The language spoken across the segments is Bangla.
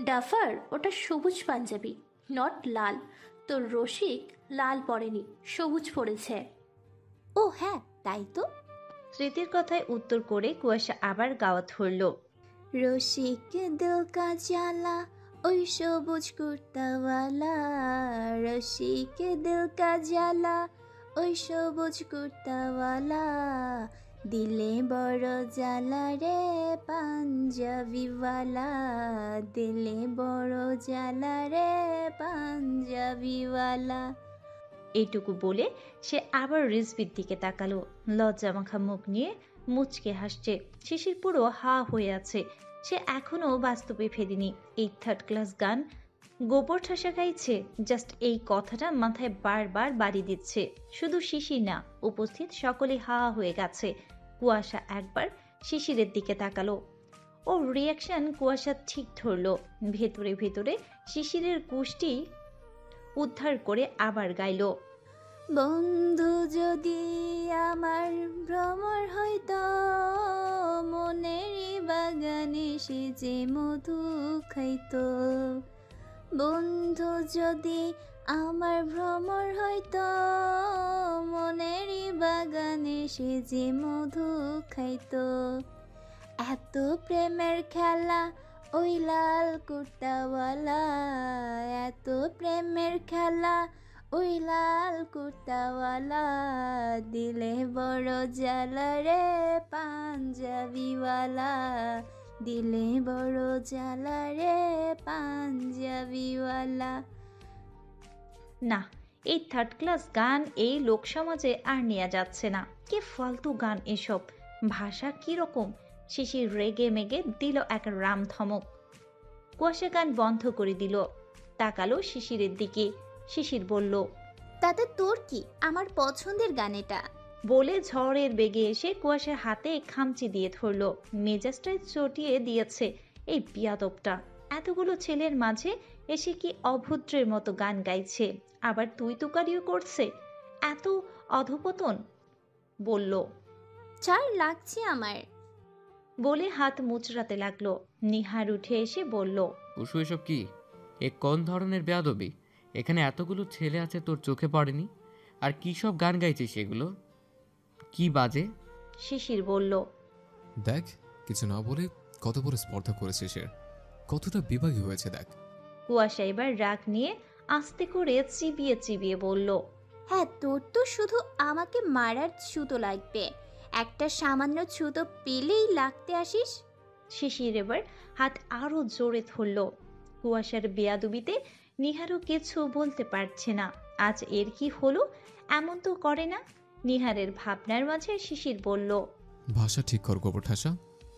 ডাফার, ওটা সবুজ পাঞ্জাবি, নট লাল। তোর রসিক লাল পরেনি, সবুজ পরেছে। ও হ্যাঁ, তাই তো। স্মৃতির কথায় উত্তর করে কুয়াশা আবার গাওয়া ধরল। রসিক দিল কা জ্বালা, ওই সবুজ কুর্তাওয়ালা। রসিক দিল কা জ্বালা, ওই সবুজ কুর্তাওয়ালা। দিলে বড় জ্বালা রে পাঞ্জাবিওয়ালা। দিলে বড় জ্বালা রে পাঞ্জাবিওয়ালা। এইটুকু বলে সে আবার রিজভির দিকে তাকালো। লজ্জামাখা মুখ নিয়ে মুচকে হাসছে। শিশির পুরো হা হয়ে আছে। সে এখনো বাস্তবে ফেরেনি। এই থার্ড ক্লাস গান গোবর ঠাসা গাইছে। জাস্ট এই কথাটা মাথায় বারবার বাড়ি দিচ্ছে। শুধু শিশির না, উপস্থিত সকলে হা হয়ে গেছে। কুয়াশা একবার শিশিরের দিকে তাকালো। ও রিয়াকশন কুয়াশা ঠিক ধরলো। ভেতরে ভেতরে শিশিরের কুষ্টি উদ্ধার করে আবার গাইল। বন্ধু যদি আমার ভ্রমর হইতো, মনেরই বাগানে সে যে মধু খাইতো। বন্ধু যদি আমার ভ্রমর হইতো, মনেরই বাগানে সে যে মধু খাইতো। এত প্রেমের খেলা ওই লাল কুর্তাওয়ালা। এত প্রেমের খেলা ওই লাল কুর্তাওয়ালা। দিলে বড় জ্বালা রে পাঞ্জাবিওয়ালা। দিলে বড় জ্বালা রে পাঞ্জাবিওয়ালা। না, এই থার্ড ক্লাস গান এই লোকসমাজে আর নেওয়া যাচ্ছে না। কি ফালতু গান এসব! ভাষা কিরকম! শিশির রেগে মেগে দিল এক রাম ধমক। কুয়াশা গান বন্ধ করে দিল। তাকালো শিশিরের দিকে। শিশির বলল, তাতে তোর কি? আমার পছন্দের গান এটা। বলে ঝড়ের বেগে এসে কুয়াশার হাতে খামচি দিয়ে ধরল। মেজাজটায় চটিয়ে দিয়েছে এই বিয়াদবটা। এতগুলো ছেলের মাঝে এসে কি অভদ্রের মতো গান গাইছে, আবার তুই তুকারিও করছে। এত অধপতন! বলল, ছাড়, লাগছে আমার। বলে হাত মুচড়াতে লাগলো। নিহার উঠে এসে বলল, কুসু এসব কি? এ কোন ধরনের বেয়াদবি? এখানে এতগুলো ছেলে আছে, তোর চোখে পড়েনি? আর কী সব গান গাইছিস এগুলো? কি বাজে? শিশির বলল, দেখ, কিছু না বলে কত বড় স্পর্ধা করেছে সে, কতটা বিভাগী হয়েছে দেখ। কুয়াশা এবার রাগ নিয়ে আস্তে করে চিবিয়ে চিবিয়ে বলল, হ্যাঁ, তোর তো শুধু আমাকে মারার ছুতো লাগবে। একটা সামান্য ছুতো পেলেই লাগতে আসিস। শিশির এবার হাত আরো জোরে ধরল। কুয়াশার বেয়াদবিতে নিহারও কিছু বলতে পারছে না। আজ এর কি হলো? এমন তো করে না। নিহারের ভাবনার মাঝে শিশির বলল, ভাষা ঠিক কর গোবর ঠাসা,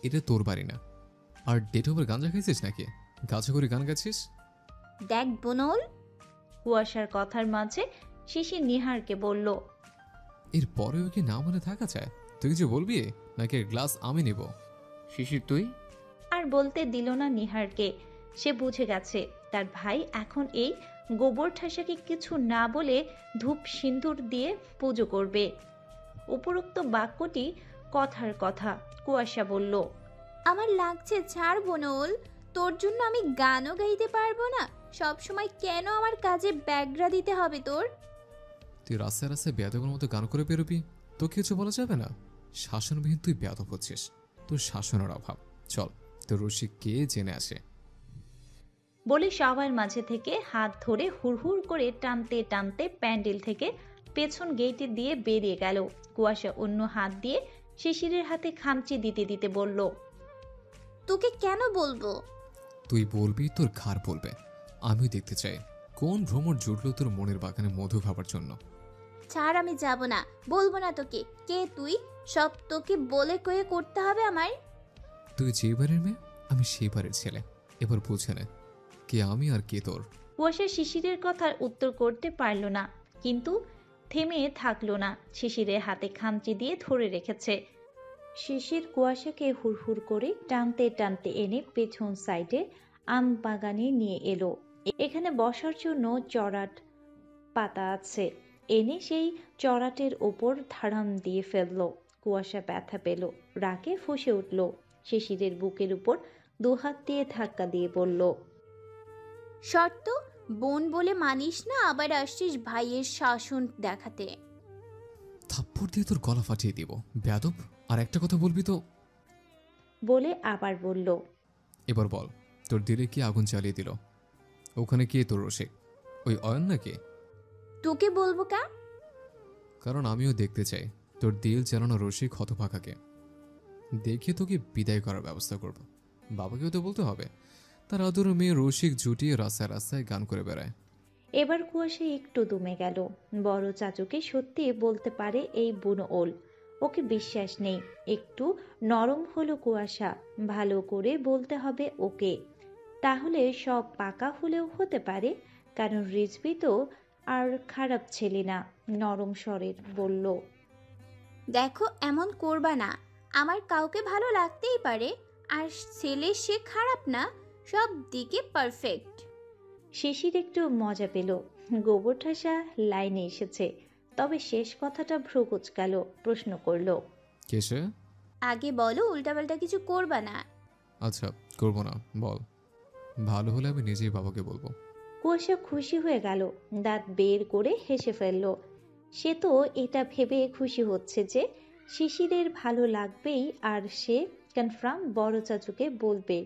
এটা তোর বাড়ি না। আর ডেট ওভার গাঁজা খাইছিস নাকি? গাছে করে গান গাছিস? দেখ বনল। কুয়াশার কথার মাঝে শিশির নিহারকে বলল, এর পরেও কি না মনে থাকা চায়? তুই যে বলবি নাকি গ্লাস আমি নেব? শিশির তুই? আর বলতে দিল না নিহারকে। সে বুঝে গেছে তার ভাই এখন এই গোবর ঠাসাকে কিছু না বলে ধূপ সিন্দুর দিয়ে পুজো করবে। উপরোক্ত বাক্যটি কথার কথা। কুয়াশা বলল, আমার লাগছে, ছাড় বনল। তোর জন্য আমি গানও গাইতে পারবো না। সব সময় কেন আমার কাজে ব্যাগরা দিতে হবে তোর? তুই রাস্তায় রাস্তায় বেয়াদবের মতো গান করে বেরোবি, তো কিছু বলা যাবে না? শাসনবিহীন তুই বেয়াদব হচ্ছিস, তোর শাসনের অভাব। চল, তোর রসিক কে জেনে আসে। বলে সবার মাঝে থেকে হাত ধরে হুড়হুড় করে টানতে টানতে প্যান্ডেল থেকে পেছন গেটে দিয়ে বেরিয়ে গেল। কুয়াশা অন্য হাত দিয়ে শিশিরের হাতে খামচি দিতে দিতে বলল, তোকে কেন বলবো? তুই বলবি, তোর ঘাড় বলবে। আমিও দেখতে চাই কোন ভ্রমর জুটলো তোর মনের বাগানে মধু খাবার জন্য। ছাড়, আমি যাব না, বলবো না তোকে। কে তুই? সব তোকে বলে কয়ে করতে হবে আমায়? তুই যে বাড়ির মেয়ে, আমি সেই বাড়ির ছেলে। এবার বুঝে নে কে আমি আর কে তোর। কুয়াশা শিশিরের কথার উত্তর করতে পারল না, কিন্তু থেমে থাকলো না। শিশিরের হাতে খামচি দিয়ে ধরে রেখেছে। শিশির কুয়াশাকে হুড়হুড় করে টানতে টানতে এনে পেছন সাইডে আম বাগানে নিয়ে এলো। এখানে বসার জন্য চড়াট পাতা আছে। এনে সেই চড়াটের ওপর ধাড়াম দিয়ে ফেললো। কুয়াশা ব্যথা পেল, রাগে ফুঁসে উঠল। শিশিরের বুকের উপর দুহাত দিয়ে ধাক্কা দিয়ে বলল, শর্ত, বোন বলে মানিস না, আবার আসছিস ভাইয়ের শাসন দেখাতে। থাপ্পড় দিয়ে তোর গলা ফাটিয়ে দিব বেয়াদব। আর একটা কথা বলবি তো? বলে আবার বলল, এবার বল, তোর দিলে কি আগুন জ্বালিয়ে দিল? ওখানে কে তোর রসিক? ওই অয়ন নাকি? তোকে বলবো কা? কারণ আমিও দেখতে চাই তোর দিল জ্বালানো রসিক হতভাগাকে। দেখে তোকে বিদায় করার ব্যবস্থা করব। বাবাকেও তো বলতে হবে, তার আদর মেয়ে রসিক জুটিয়ে রাস্তায় রাস্তায় গান করে বেড়ায়। এবার কুয়াশা একটু দমে গেল। বড় চাচুকে সত্যি বলতে পারে এই বুনো ওল, ওকে বিশ্বাস নেই। একটু নরম হলো কুয়াশা, ভালো করে বলতে হবে ওকে, তাহলে সব পাকা হলেও হতে পারে। কারণ রিজভি তো আর খারাপ ছেলে না। নরম স্বরের বলল, দেখো, এমন করবা না। আমার কাউকে ভালো লাগতেই পারে, আর ছেলে সে খারাপ না, সব দিকে পারফেক্ট। শিশির একটু মজা পেল। গোবর ঠাসা লাইনে এসেছে, তবে শেষ কথাটা ভ্রু কুচকালো, প্রশ্ন করলো, কেসে? আগে বলো, উল্টাপাল্টা কিছু করবা না। আচ্ছা, করবো না, বল। ভালো হলে আমি নিজেই বাবাকে বলবো। কুয়াশা খুশি হয়ে গেল, দাঁত বের করে হেসে ফেলল। সে তো এটা ভেবে খুশি হচ্ছে যে শিশিরের ভালো লাগবেই, আর সে কনফার্ম বড় চাচুকে বলবে।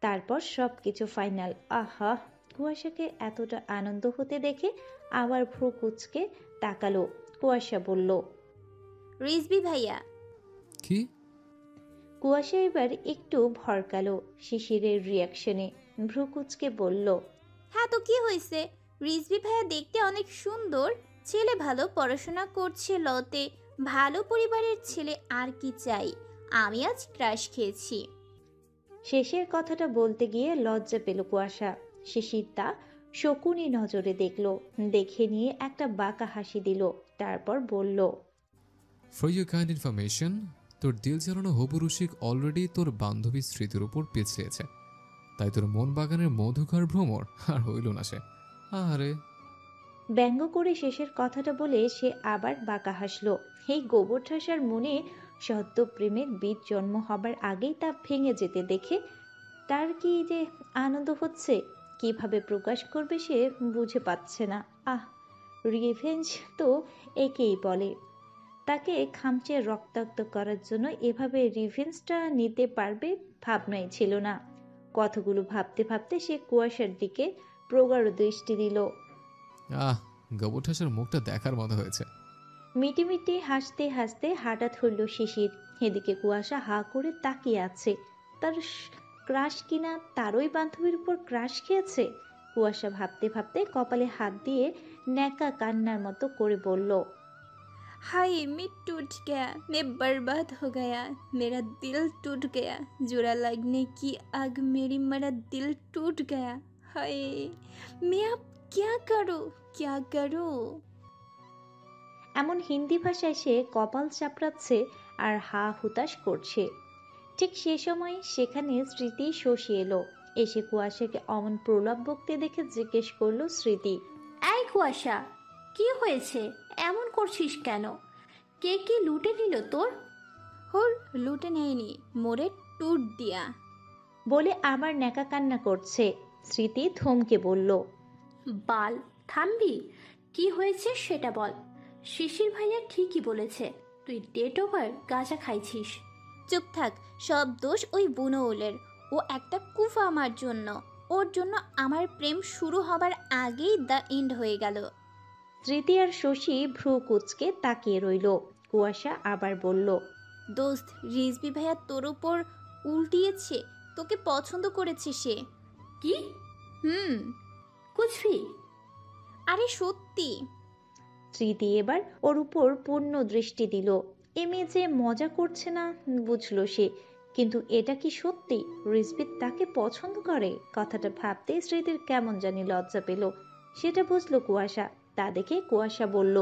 তারপর সব কিছু ফাইনাল। আহা, কুয়াশাকে এতটা আনন্দ হতে দেখে আবার ভ্রু কুচকে তাকালো। কুয়াশা বলল, রিজবি ভাইয়া। কি? কুয়াশা এবার একটু ভরকালো শিশিরের রিয়াকশনে। ভ্রু কুচকে বলল, হ্যাঁ তো কি হয়েছে? রিজবি ভাইয়া দেখতে অনেক সুন্দর, ছেলে ভালো, পড়াশোনা করছে লতে, ভালো পরিবারের ছেলে, আর কি চাই? আমি আজ ক্রাশ খেয়েছি। শেষের কথাটা বলতে গিয়ে লজ্জা পেল কুয়াশা। শিশির তা শকুনি নজরে দেখল, দেখে নিয়ে একটা বাঁকা হাসি দিল, তারপর বলল, ফর ইউর কাইন্ড ইনফরমেশন, তোর দিল জ্বালানো হবু রসিক অলরেডি তোর বান্ধবীর স্মৃতির উপর পেঁচিয়েছে। তাই তোর মন বাগানের মধুকর ভ্রমর আর হইল না সে। আরে ব্যঙ্গ করে শেষের কথাটা বলে সে আবার বাঁকা হাসল। এই গোবর ঠাসার মনে সদ্য প্রেমের বীজ জন্ম হবার আগেই তা ভেঙে যেতে দেখে তার কি যে আনন্দ হচ্ছে, কিভাবে প্রকাশ করবে সে বুঝে পাচ্ছে না। আহ, রিভেঞ্জ তো একেই বলে। তাকে খামচে রক্তাক্ত করার জন্য এভাবে রিভেঞ্জটা নিতে পারবে ভাবনাই ছিল না। কথাগুলো ভাবতে ভাবতে সে কুয়াশার দিকে প্রগাঢ় দৃষ্টি দিল। গোবরঠাসের মুখটা দেখার মতো হয়েছে। মিটিমিটি হাসতে হাসতে হাঁটা ধরল শিশির। এদিকে কুয়াশা হা করে তাকিয়ে আছে। তার ক্রাশ কিনা তারই বান্ধবীর উপর ক্রাশ খেয়েছে। কুয়াশা ভাবতে ভাবতে কপালে হাত দিয়ে ন্যাকা কান্নার মতো করে বলল, हाय मैं टूट गया, मैं बर्बाद हो गया, मेरा दिल टूट गया, जुड़ा लगने की आग मेरी, मेरा दिल टूट गया। हाय मैं अब क्या करूँ, क्या करूँ? এমন হিন্দি ভাষায় সে কপাল চাপড়াচ্ছে আর হা হুতাশ করছে। ঠিক সে সময় সেখানে স্মৃতি শশী এলো। এসে কুয়াশাকে অমন প্রলাপ বকতে দেখে জিজ্ঞেস করলো স্মৃতি, এই কুয়াশা, কি হয়েছে? এমন করছিস কেন? কে কি লুটে নিল তোর? होर लूटे नहीं नी, मोरे टूट दिया। বলে আবার ন্যাকা কান্না করছে। স্মৃতি থমকে বলল, বাল, থামবি? কি হয়েছে সেটা বল। শিশির ভাইয়া ঠিকই বলেছে, তুই ডেট ওভার গাঁজা খাইছিস। চুপ থাক, সব দোষ ওই বুনো ওলের। ও একটা কুফা আমার জন্য, ওর জন্য আমার প্রেম শুরু হবার আগেই দ্য এন্ড হয়ে গেল। স্মৃতি আর শশী ভ্রু কুচকে তাকিয়ে রইল। কুয়াশা আবার বলল, দোস্ত, রিজবি ভাইয়া তোর ওপর উল্টিয়েছে, তোকে পছন্দ করেছে সে। কি? কুচবি? আরে সত্যি। স্মৃতি এবার ওর উপর পূর্ণ দৃষ্টি দিল। এ মেয়ে যে মজা করছে না বুঝলো সে, কিন্তু এটা কি সত্যি রিজভিত তাকে পছন্দ করে? কথাটা ভাবতে স্মৃতির কেমন জানি লজ্জা পেল। সেটা বুঝলো কুয়াশা। তা দেখে কুয়াশা বলল,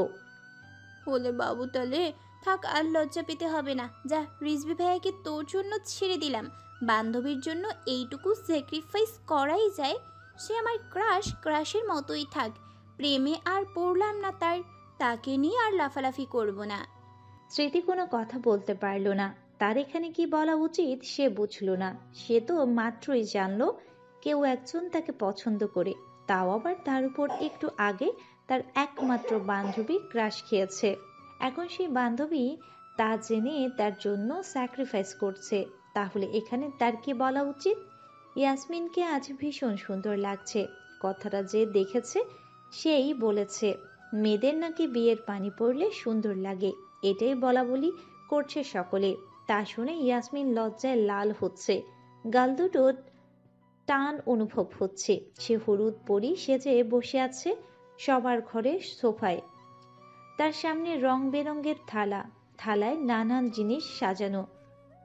ওলে বাবু, তাহলে থাক, আর লজ্জা পেতে হবে না। যা, রিজবি ভাইয়াকে তোর জন্য ছেড়ে দিলাম। বান্ধবীর জন্য এইটুকু স্যাক্রিফাইস করাই যায়। সে আমার ক্রাশের মতোই থাক। প্রেমে আর পড়লাম না তাকে নিয়ে আর লাফালাফি করব না। স্মৃতি কোনো কথা বলতে পারল না। তার এখানে কি বলা উচিত সে বুঝল না। সে তো মাত্রই জানলো কেউ একজন তাকে পছন্দ করে, তাও আবার তার উপর একটু আগে তার একমাত্র বান্ধবী ক্রাশ খেয়েছে। এখন সেই বান্ধবী তা জেনে তার জন্য স্যাক্রিফাইস করছে। তাহলে এখানে তার কি বলা উচিত? ইয়াসমিনকে আজ ভীষণ সুন্দর লাগছে। কথাটা যে দেখেছে সেই বলেছে মেয়েদের নাকি বিয়ের পানি পড়লে সুন্দর লাগে, এটাই বলা বলি করছে সকলে। তা শুনে ইয়াসমিন লজ্জায় লাল হচ্ছে, গাল দুটো টান অনুভব হচ্ছে। সে হলুদ পরি সেজে বসে আছে সবার ঘরে সোফায়। তার সামনে রং বেরঙের থালা, থালায় নানান জিনিস সাজানো,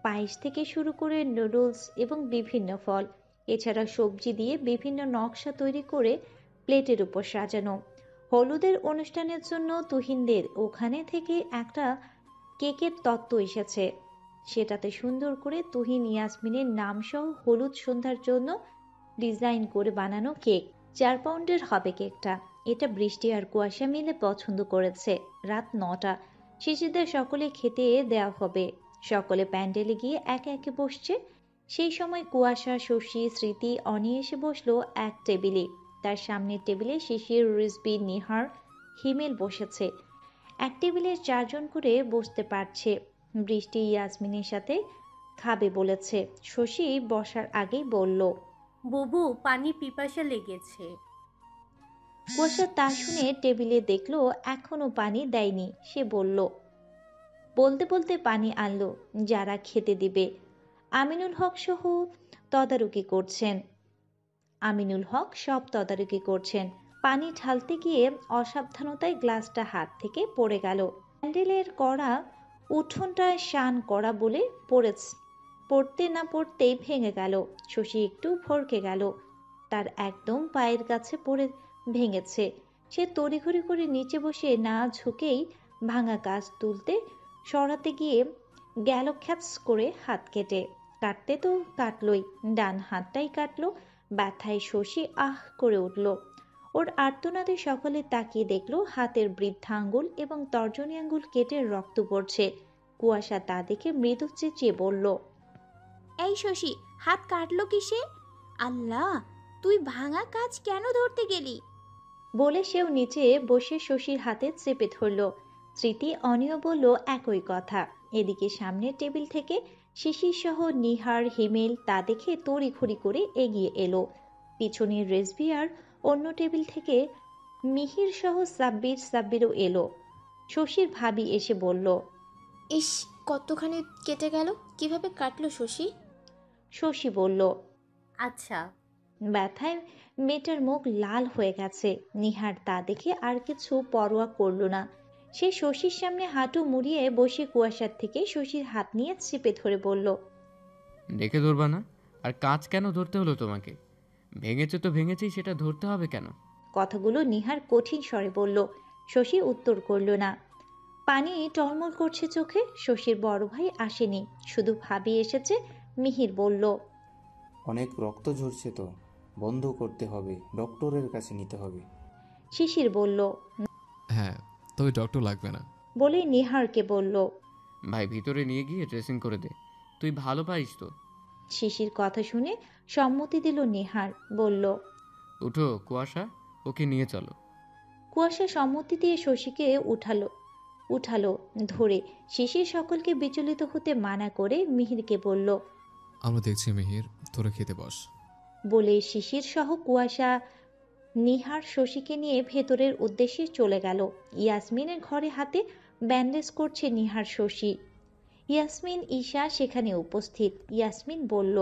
পায়েস থেকে শুরু করে নুডলস এবং বিভিন্ন ফল, এছাড়া সবজি দিয়ে বিভিন্ন নকশা তৈরি করে প্লেটের উপর সাজানো। হলুদের অনুষ্ঠানের জন্য তুহিনদের ওখানে থেকে একটা কেকের তত্ত্ব এসেছে, সেটাতে সুন্দর করে তুহিন ইয়াসমিনের নাম সহ হলুদ সন্ধ্যার জন্য ডিজাইন করে বানানো কেক। 4 পাউন্ডের হবে কেকটা। এটা বৃষ্টি আর কুয়াশা মিলে পছন্দ করেছে। রাত 9টা, শিশুদের সকলে খেতে দেওয়া হবে। সকলে প্যান্ডেলে গিয়ে একে একে বসছে। সেই সময় কুয়াশা, শশী, স্মৃতি, অনি এসে বসলো এক টেবিলে। তার সামনের টেবিলে শিশির, রিজবি, নিহার, হিমেল বসেছে। এক টেবিলে 4 জন করে বসতে পারছে। বৃষ্টি ইয়াসমিনের সাথে খাবে বলেছে। শশী বসার আগেই বলল, বুবু পানি পিপাসা লেগেছে। কুয়াশা তা শুনে টেবিলে দেখলো এখনো পানি দেয়নি। সে বলতে বলতে পানি আনলো। যারা খেতে দিবে আমিনুল হক সহ তদারকি করছেন। আমিনুল হক সব তদারকি করছেন। পানি ঢালতে গিয়ে অসাবধানতায় গ্লাসটা হাত থেকে পড়ে গেল। প্যান্ডেলের কড়া উঠোনটা শান করা বলে পড়তে না পড়তেই ভেঙে গেল। শশী একটু ভড়কে গেল। তার একদম পায়ের কাছে পড়ে ভেঙেছে। সে তড়িঘড়ি করে নিচে বসে না ঝুঁকেই ভাঙা কাজ তুলতে সরাতে গিয়ে গেল খ্যাচ করে হাত কেটে। কাটতে তো কাটলই, ডান হাতটাই কাটলো। ব্যথায় শশী আহ করে উঠল। ওর আর্তনাদে সকলে তাকিয়ে দেখলো হাতের বৃদ্ধা আঙ্গুল এবং তর্জনী আঙ্গুল কেটে রক্ত পড়ছে। কুয়াশা তা দেখে মৃদু চেঁচিয়ে বলল, এই শশী, হাত কাটলো কিসে? আল্লাহ, তুই ভাঙা কাজ কেন ধরতে গেলি? বলে সেও নিচে বসে শশীর হাতে চেপে ধরল। স্মৃতি, অনিও বলল একই কথা। এদিকে সামনের টেবিল থেকে শিশির সহ নিহার, হিমেল তা দেখে তড়িঘড়ি করে এগিয়ে এলো। পিছনের রেজবি আর অন্য টেবিল থেকে মিহির সহ সাব্বিরও এলো। শশীর ভাবি এসে বলল, ইস, কতখানি কেটে গেল, কিভাবে কাটলো শশী? শশী বলল, আচ্ছা। ব্যথায় মেয়েটার মুখ লাল হয়ে গেছে। নিহার তা দেখে আর কিছু পরোয়া করল না। সে শশীর সামনে হাঁটু মুড়িয়ে বসে কুয়াশার থেকে শশীর হাত নিয়ে চেপে ধরে বলল, দেখে ধরবা না? আর কাজ কেন ধরতে হলো তোমাকে? ভেঙেছে তো ভেঙেছেই, সেটা ধরতে হবে কেন? কথাগুলো নিহার কঠিন স্বরে বলল। শশী উত্তর করল না। পানি টলমল করছে চোখে। শশীর বড় ভাই আসেনি, শুধু ভাবি এসেছে। মিহির বলল, অনেক রক্ত ঝরছে তো, বন্ধ করতে হবে, ডক্টরের কাছে নিতে হবে। শিশির বলল, হ্যাঁ, তবে ডক্টর লাগবে না। বলে নিহারকে বলল, ভাই ভিতরে নিয়ে গিয়ে ড্রেসিং করে দে, তুই ভালো পাইস তো। শিশির কথা শুনে সম্মতি দিল নিহার। বলল, উঠো কুয়াশা, ওকে নিয়ে চলো। কুয়াশা সম্মতি দিয়ে শশীকে উঠালো ধরে। শিশির সকলকে বিচলিত হতে মানা করে মিহিরকে বলল, আমরা দেখছি মিহির, তোরা খেতে বস। বলে শিশির সহ কুয়াশা, নিহার শশীকে নিয়ে ভেতরের উদ্দেশ্যে চলে গেল। ইয়াসমিনের ঘরে হাতে ব্যান্ডেজ করছে নিহার, শশী, ইয়াসমিন, ঈশা সেখানে উপস্থিত। ইয়াসমিন বলল,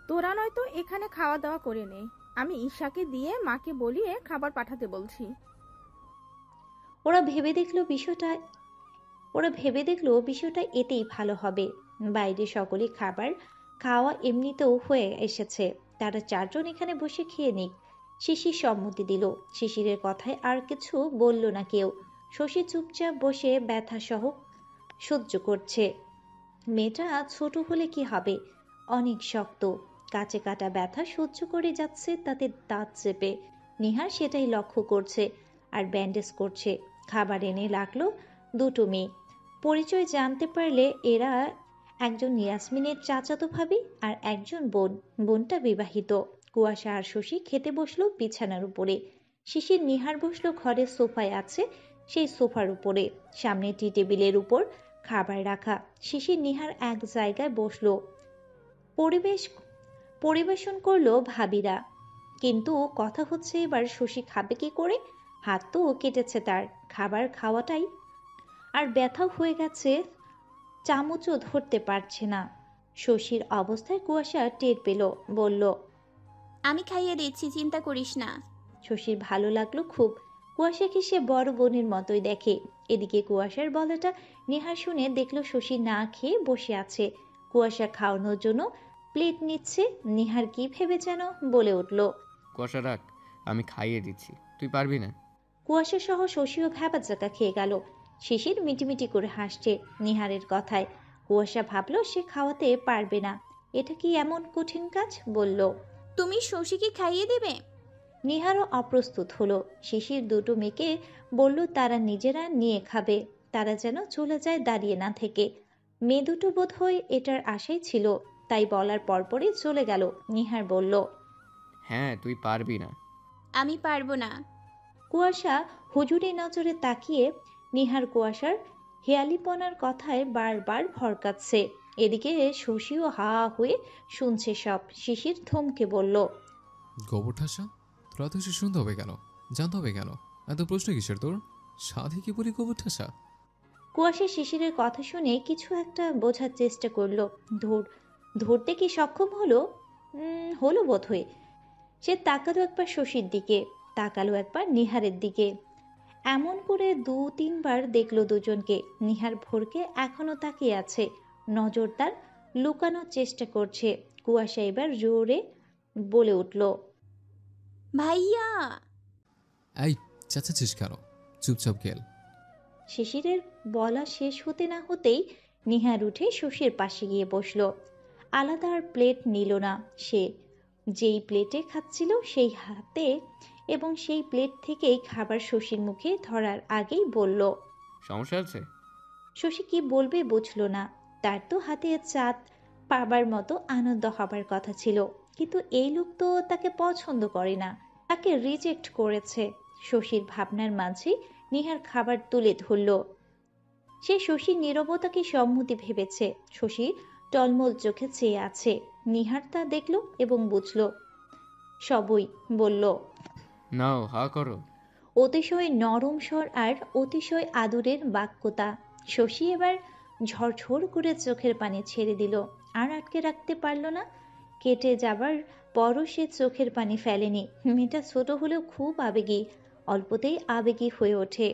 তোরা নয়তো এখানে খাওয়া দাওয়া করে নে, আমি ঈশাকে দিয়ে মাকে বলিয়ে খাবার পাঠাতে বলছি। ওরা ভেবে দেখলো বিষয়টা এতেই ভালো হবে। বাইরে সকলে খাবার খাওয়া এমনিতেও হয়ে এসেছে, তারা 4 জন এখানে বসে খেয়ে নিক। শিশির সম্মতি দিল। শিশিরের কথায় আর কিছু বলল না কেউ। শশী চুপচাপ বসে ব্যথা সহ সহ্য করছে। মেয়েটা ছোট হলে কি হবে, অনেক শক্ত, কাঁচে কাটা ব্যথা সহ্য করে যাচ্ছে, তাতে দাঁত চেপে। নিহার সেটাই লক্ষ্য করছে আর ব্যান্ডেজ করছে। খাবার এনে রাখলো 2টো মেয়ে। পরিচয় জানতে পারলে এরা একজন ইয়াসমিনের চাচাতো ভাবি আর একজন বোন। বোনটা বিবাহিত। কুয়াশা আর শশী খেতে বসলো বিছানার উপরে। শিশির নিহার বসলো ঘরের সোফায় আছে সেই সোফার উপরে, সামনে টি টেবিলের উপর খাবার রাখা। শিশির নিহার এক জায়গায় বসলো। পরিবেশন করলো ভাবিরা, কিন্তু কথা হচ্ছে এবার শশী খাবে কি করে? হাত তো কেটেছে তার, খাবার খাওয়াটাই আর ব্যথাও হয়ে গেছে, চামচও ধরতে পারছে না। শশীর অবস্থায় কুয়াশা টের পেল, বলল, আমি খাইয়ে দিচ্ছি, চিন্তা করিস না। শশীর ভালো লাগলো খুব। কুয়াশাকে সে বড় বোনের মতোই দেখে। এদিকে কুয়াশার বলাটা নেহার শুনে দেখলো শশী না খেয়ে বসে আছে। কুয়াশা খাওয়ানোর জন্য প্লেট নিচ্ছে। নেহার কি ভেবে যেন বলে উঠল, কষা রাখ, আমি খাইয়ে দিচ্ছি, তুই পারবি না? কুয়াশা সহ শশীও ভ্যাবাচ্যাকা খেয়ে গেল। শিশির মিটিমিটি করে হাসছে নিহারের কথায়। কুয়াশা ভাবলো সে খাওয়াতে পারবে না, এটা কি এমন কঠিন কাজ? বলল, তুমি শশীকে খাইয়ে দেবে? নিহারও অপ্রস্তুত হলো। শিশির দুটো মেয়েকে বলল তারা নিজেরা নিয়ে খাবে, তারা যেন চলে যায় দাঁড়িয়ে না থেকে। মেয়ে দুটো বোধ হয় এটার আশাই ছিল, তাই বলার পরপরই চলে গেল। নিহার বলল, হ্যাঁ, তুই পারবি না। আমি পারবো না। কুয়াশা হুজুরি নজরে তাকিয়ে নিহার কুয়াশার হেয়ালিপনার কথায় বারবার ভরকাচ্ছে। এদিকে শশীও হা হয়ে শুনছে সব। শিশির থমকে বলল, গোবর ঠাসা, তোর এত কিছু শুনতে হবে কেন, জানতে হবে কেন, এত প্রশ্ন কিসের তোর? সাধে কি বলি গোবর ঠাসা? কুয়াশা শিশিরের কথা শুনে কিছু একটা বোঝার চেষ্টা করলো। ধরতে কি সক্ষম হলো? হলো বোধ হয়ে। সে তাকালো একবার শশীর দিকে, তাকালো একবার নিহারের দিকে, এমন করে 2-3 বার দেখলো দুজনকে। নিহার ভোরকে এখনো তাকিয়ে আছে, নজরদার, লুকানোর চেষ্টা করছে। কুয়াশা এবার জোরে বলে উঠল, ভাইয়া! এই চেঁচাচ্ছিস কেন? চুপচাপ গেল। শিশিরের বলা শেষ হতে না হতেই নিহার উঠে শশীর পাশে গিয়ে বসলো। আলাদা আর প্লেট নিল না সে, যেই প্লেটে খাচ্ছিল সেই হাতে এবং সেই প্লেট থেকেই খাবার শশীর মুখে ধরার আগেই বলল, সমস্যা আছে? শশী কি বলবে বুঝল না। তার তো হাতে চাঁদ পাবার মতো আনন্দ হবার কথা ছিল, কিন্তু এই লোক তো তাকে পছন্দ করে না, তাকে রিজেক্ট করেছে। শশীর ভাবনার মাঝে নিহার খাবার তুলে ধরল। সে শশীর নীরবতাকে সম্মতি ভেবেছে। শশী টলমল চোখে চেয়ে আছে। নিহার তা দেখল এবং বুঝল সবই। বলল, নাও, হা করো। অতিশয় নরম স্বর আর অতিশয় আদরের বাক্যতা। শশী এবার ঝরঝর করে চোখের পানি ছেড়ে দিল, আর আটকে রাখতে পারল না। কেটে যাবার পরও সে চোখের পানি ফেলেনি। মেয়েটা ছোট হলেও খুব আবেগী, অল্পতেই আবেগী হয়ে ওঠে।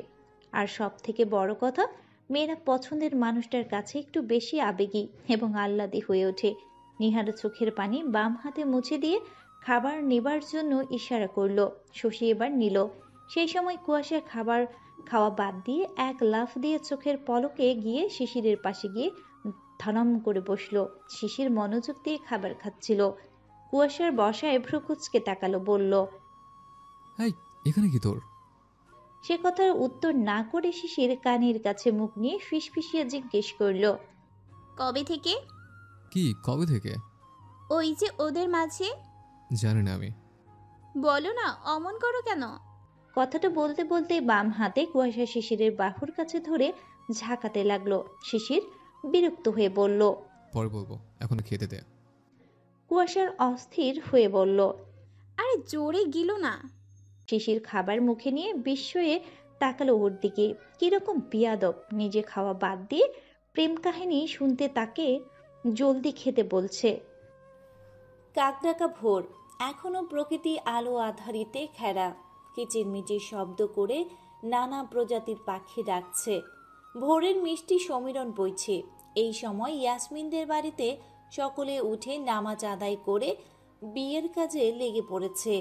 আর সব থেকে বড় কথা, মেয়েরা পছন্দের মানুষটার কাছে একটু বেশি আবেগী এবং আহ্লাদী হয়ে ওঠে। নিহার চোখের পানি বাম হাতে মুছে দিয়ে খাবার নেবার জন্য ইশারা করল। শশী এবার নিল। সেই সময় কুয়াশা খাবার খাওয়া বাদ দিয়ে এক লাফ দিয়ে চোখের পলকে গিয়ে শিশিরের পাশে গিয়ে ধনম করে বসলো। শিশির মনোযোগ দিয়ে খাবার খাচ্ছিল। কুয়াশার বসায় ভ্রুকুচকে তাকালো, বলল, এই এখানে কি তোর? সে কথার উত্তর না করে শিশির কানের কাছে মুখ নিয়ে ফিসফিসিয়ে জিজ্ঞেস করল, কবে থেকে? কি কবে থেকে? ওই যে ওদের মাঝে। জানি না আমি। বলো না, অমন করো কেন? কথাটা বলতে বলতে বাম হাতে কুয়াশা শিশিরের বাহুর কাছে ধরে ঝাঁকাতে লাগলো। শিশির বিরক্ত হয়ে বলল, পরে বলবো, এখন খেতে দে। কুয়াশার অস্থির হয়ে বলল, আরে জোরে গিল না। শিশির খাবার মুখে নিয়ে বিস্ময়ে তাকালো ওর দিকে। কিরকম বিয়াদব, নিজে খাওয়া বাদ দিয়ে প্রেম কাহিনী শুনতে তাকে জলদি খেতে বলছে। কাকডাকা ভোর, এখনো প্রকৃতি আলো আধারিতে ঘেরা। কিচিরমিচির শব্দ করে নানা প্রজাতির পাখি ডাকছে। ভোরের মিষ্টি সমীরণ বইছে। এই সময় ইয়াসমিনদের বাড়িতে সকলে উঠে নামাজ আদায় করে বিয়ের কাজে লেগে পড়েছে।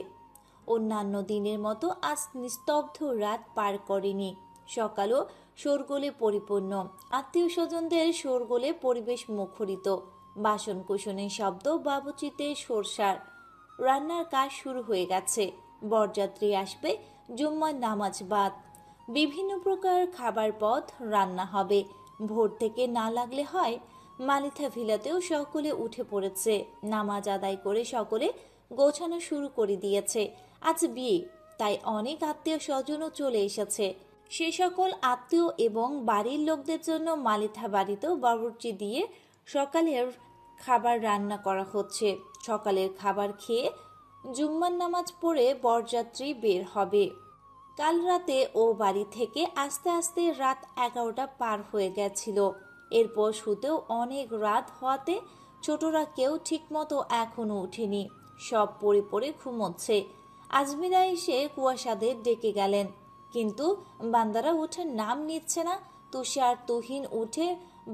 অন্যান্য দিনের মতো আজ নিস্তব্ধ রাত পার করেনি। সকালও শোরগোলে পরিপূর্ণ, আত্মীয় স্বজনদের শোরগোলে পরিবেশ মুখরিত। বাসন কুসনের শব্দ, বাবুচিতে সরসার, রান্নার কাজ শুরু হয়ে গেছে। বরযাত্রী আসবে, জুম্মার নামাজ বাদ, বিভিন্ন প্রকার খাবার পদ রান্না হবে। ভোর থেকে না লাগলে হয়, মালিথা ভিলাতেও সকলে উঠে পড়েছে। নামাজ আদায় করে সকলে গোছানো শুরু করে দিয়েছে। আজ বিয়ে, তাই অনেক আত্মীয় স্বজনও চলে এসেছে। সে সকল আত্মীয় এবং বাড়ির লোকদের জন্য মালিথা বাড়িতেও বাবুর্চি দিয়ে সকালের খাবার রান্না করা হচ্ছে। সকালের খাবার খেয়ে জুম্মার নামাজ পড়ে বরযাত্রী বের হবে। কাল রাতে ও বাড়ি থেকে আস্তে আস্তে রাত 11টা পার হয়ে গেছিল। এরপর শুতেও অনেক রাত হওয়াতে ছোটরা কেউ ঠিকমতো এখনো উঠেনি, সব পড়ে পড়ে ঘুমোচ্ছে। আজমিরা এসে কুয়াশাদের ডেকে গেলেন, কিন্তু বান্দারা ওঠার নাম নিচ্ছে না। তুষার তুহিন উঠে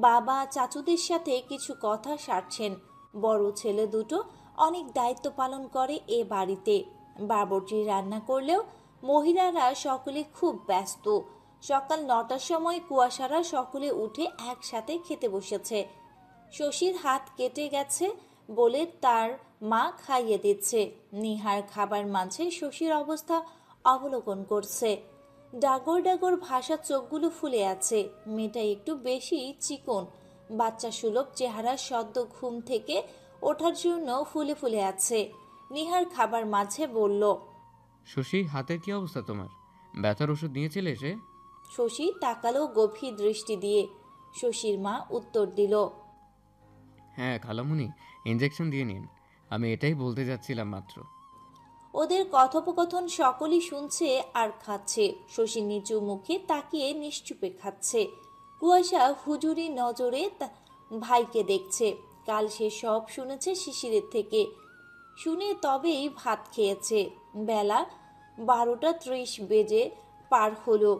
বাবা চাচুদের সাথে কিছু কথা সারছেন। বড় ছেলে দুটো অনেক দায়িত্ব পালন করে এ বাড়িতে। বাবুর্চি রান্না করলেও মহিলারা সকলে খুব ব্যস্ত। সকাল 9টার সময় কুয়াশারা সকলে উঠে একসাথে খেতে বসেছে। শশীর হাত কেটে গেছে বলে তার মা খাইয়ে দিচ্ছে। নিহার খাবার মাঝে শশীর অবস্থা অবলোকন করছে। ডাগর ডাগর ভাষা চোখগুলো ফুলে আছে। মেয়েটা একটু বেশি চিকন, বাচ্চা সুলভ চেহারা, সদ্য ঘুম থেকে ওঠার জন্য ফুলে ফুলে আছে। নিহার খাবার মাঝে বলল, শশী, হাতের কি অবস্থা তোমার? ব্যথার ওষুধ নিয়েছিলে সে? শশী তাকালো গভীর দৃষ্টি দিয়ে। শশীর মা উত্তর দিল, হ্যাঁ খালামুনি, ইঞ্জেকশন দিয়ে নিন। আমি এটাই বলতে যাচ্ছিলাম মাত্র। ওদের কথোপকথন সকলেই শুনছে আর খাচ্ছে। শশী নিচু মুখে তাকিয়ে নিশ্চুপে খাচ্ছে। কুয়াশা হুজুরি নজরে ভাইকে দেখছে। কাল সে সব শুনেছে শিশিরের থেকে, শুনে তবেই ভাত খেয়েছে। বেলা 12:30 বেজে পার হলো।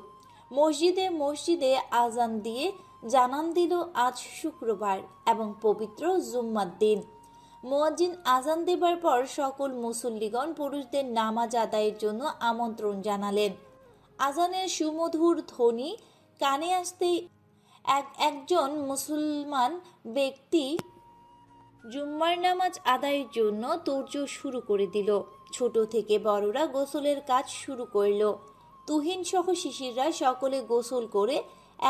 মসজিদে আজান দিয়ে জানান দিল আজ শুক্রবার এবং পবিত্র জুম্মার দিন। মুয়াজ্জিন আজান দেবার পর সকল মুসল্লিগণ পুরুষদের নামাজ আদায়ের জন্য আমন্ত্রণ জানালেন। আজানের সুমধুর ধ্বনি কানে আসতেই একজন মুসলমান ব্যক্তি জুম্মার নামাজ আদায়ের জন্য তোড়জোড় শুরু করে দিল। ছোট থেকে বড়রা গোসলের কাজ শুরু করল। তুহিন সহ শিশিররা সকলে গোসল করে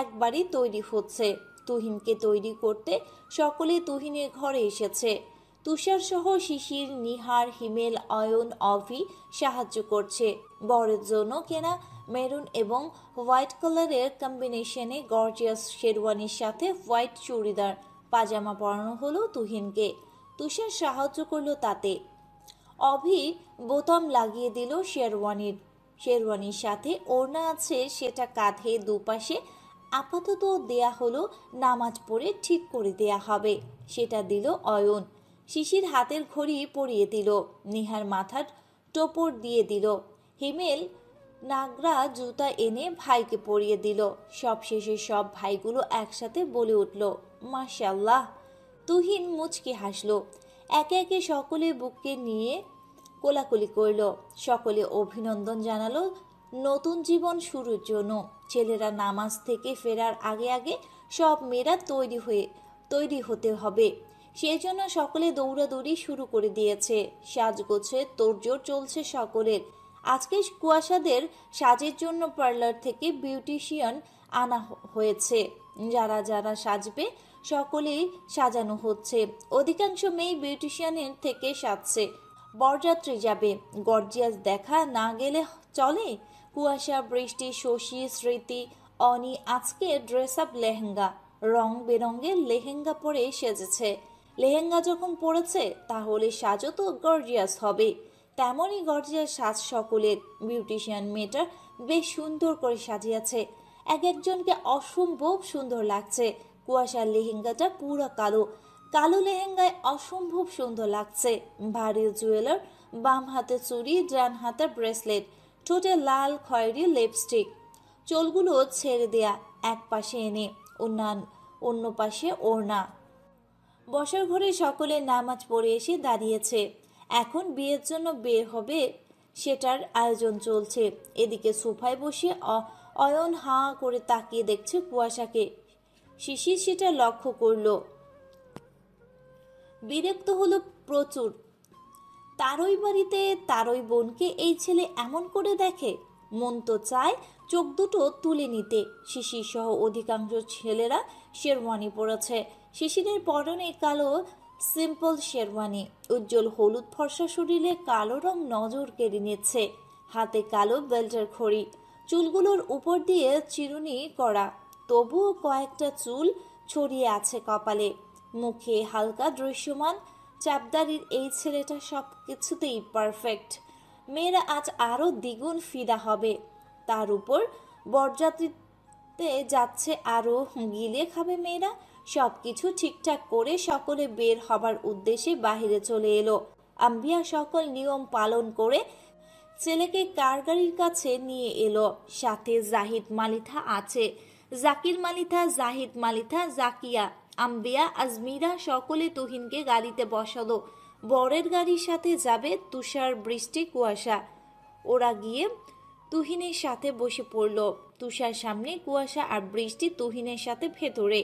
একবারই তৈরি হচ্ছে। তুহিনকে তৈরি করতে সকলে তুহিনের ঘরে এসেছে। তুষার সহ শিশির, নিহার, হিমেল, অয়ন, অভি সাহায্য করছে। বরের জন্য কেনা মেরুন এবং হোয়াইট কালারের কম্বিনেশনে গর্জিয়াস শেরওয়ানির সাথে হোয়াইট চুড়িদার পাজামা পরানো হলো তুহিনকে। তুষার সাহায্য করলো তাতে। অভি বোতাম লাগিয়ে দিল শেরওয়ানির সাথে ওড়না আছে, সেটা কাঁধে দুপাশে আপাতত দেয়া হলো, নামাজ পড়ে ঠিক করে দেয়া হবে। সেটা দিল অয়ন। শিশির হাতের ঘড়ি পরিয়ে দিল। নিহার মাথার টোপর দিয়ে দিল। হিমেল নাগরা জুতা এনে ভাইকে পরিয়ে দিল। সবশেষে সব ভাইগুলো একসাথে বলে উঠল, মাশাআল্লাহ। তুহিন মুচকি হাসলো। একে একে সকলে বুককে নিয়ে কোলাকুলি করল। সকলে অভিনন্দন জানালো নতুন জীবন শুরুর জন্য। ছেলেরা নামাজ থেকে ফেরার আগে আগে সব মেয়েরা তৈরি হতে হবে, সেই জন্য সকলে দৌড়াদৌড়ি শুরু করে দিয়েছে। সাজগোছে তোড়জোড় চলছে সকলের। আজকে কুয়াশাদের সাজের জন্য পার্লার থেকে বিউটিশিয়ান আনা হয়েছে। যারা যারা সাজবে সকলেই সাজানো হচ্ছে। অধিকাংশ মেয়ে বিউটিশিয়ানের থেকে সাজছে। বরযাত্রী যাবে, গর্জিয়াস দেখা না গেলে চলে। কুয়াশা, বৃষ্টি, শশী, স্মৃতি, অনি আজকে ড্রেস আপ লেহেঙ্গা, রং বেরঙের লেহেঙ্গা পরে সেজেছে। লেহেঙ্গা যখন পরেছে তাহলে সাজও তো গর্জিয়াস হবে। তেমনই গর্জিয়াস সাজ সকলের। বিউটিশিয়ান মেয়েটা বেশ সুন্দর করে সাজিয়েছে। একজনকে অসম্ভব সুন্দর লাগছে। কুয়াশার লেহেঙ্গাটা পুরো কালো, কালো লেহেঙ্গায় অসম্ভব সুন্দর লাগছে। ভারী জুয়েলার, বাম হাতে চুড়ি, ডান হাতে ব্রেসলেট, ঠোঁটে লাল খয়েরি লিপস্টিক, চুলগুলো ছেড়ে দেয়া এক পাশে এনে, অন্য পাশে ওড়না। বসার ঘরে সকলে নামাজ পড়ে এসে দাঁড়িয়েছে। এখন বিয়ের জন্য বের হবে সেটার আয়োজন চলছে। এদিকে সোফায় বসে অয়ন হাঁ করে তাকিয়ে দেখছে কুয়াশাকে। শিশির সেটা লক্ষ্য করলো, বিরক্ত হলো প্রচুর। তারই বাড়িতে তারই বোনকে এই ছেলে এমন করে দেখে। মন তো চায় চোখ দুটো তুলে নিতে। শিশির সহ অধিকাংশ ছেলেরা শেরওয়ানি পরেছে। শিশিরের পরনে কালো সিম্পল শেরওয়ানি, উজ্জ্বল হলুদ ফর্সা শরীরে কালো রং নজর কেড়ে নিচ্ছে। হাতে কালো বেল্টের ঘড়ি, চুলগুলোর উপর দিয়ে চিরুনি করা, তবুও কয়েকটা চুল ছড়িয়ে আছে কপালে। মুখে হালকা দৃশ্যমান চাপদারির এই ছেলেটা সব কিছুতেই পারফেক্ট। মেয়েরা আজ আরও দ্বিগুণ ফিদা হবে। তার উপর বরযাত্রীতে যাচ্ছে, আরও গিলে খাবে মেয়েরা। সব কিছু ঠিকঠাক করে সকলে বের হবার উদ্দেশ্যে বাহিরে চলে এলো। আম্বিয়া সকল নিয়ম পালন করে ছেলেকে কার গাড়ির কাছে নিয়ে এলো। সাথে জাহিদ মালিথা আছে, জাকির মালিথা, জাহিদ মালিথা, জাকিয়া, আম্বিয়া, আজমিরা সকলে তুহিনকে গাড়িতে বসালো। বরের গাড়ির সাথে যাবে তুষার, বৃষ্টি, কুয়াশা। ওরা গিয়ে তুহিনের সাথে বসে পড়ল। তুষার সামনে, কুয়াশা আর বৃষ্টি তুহিনের সাথে ভেতরে।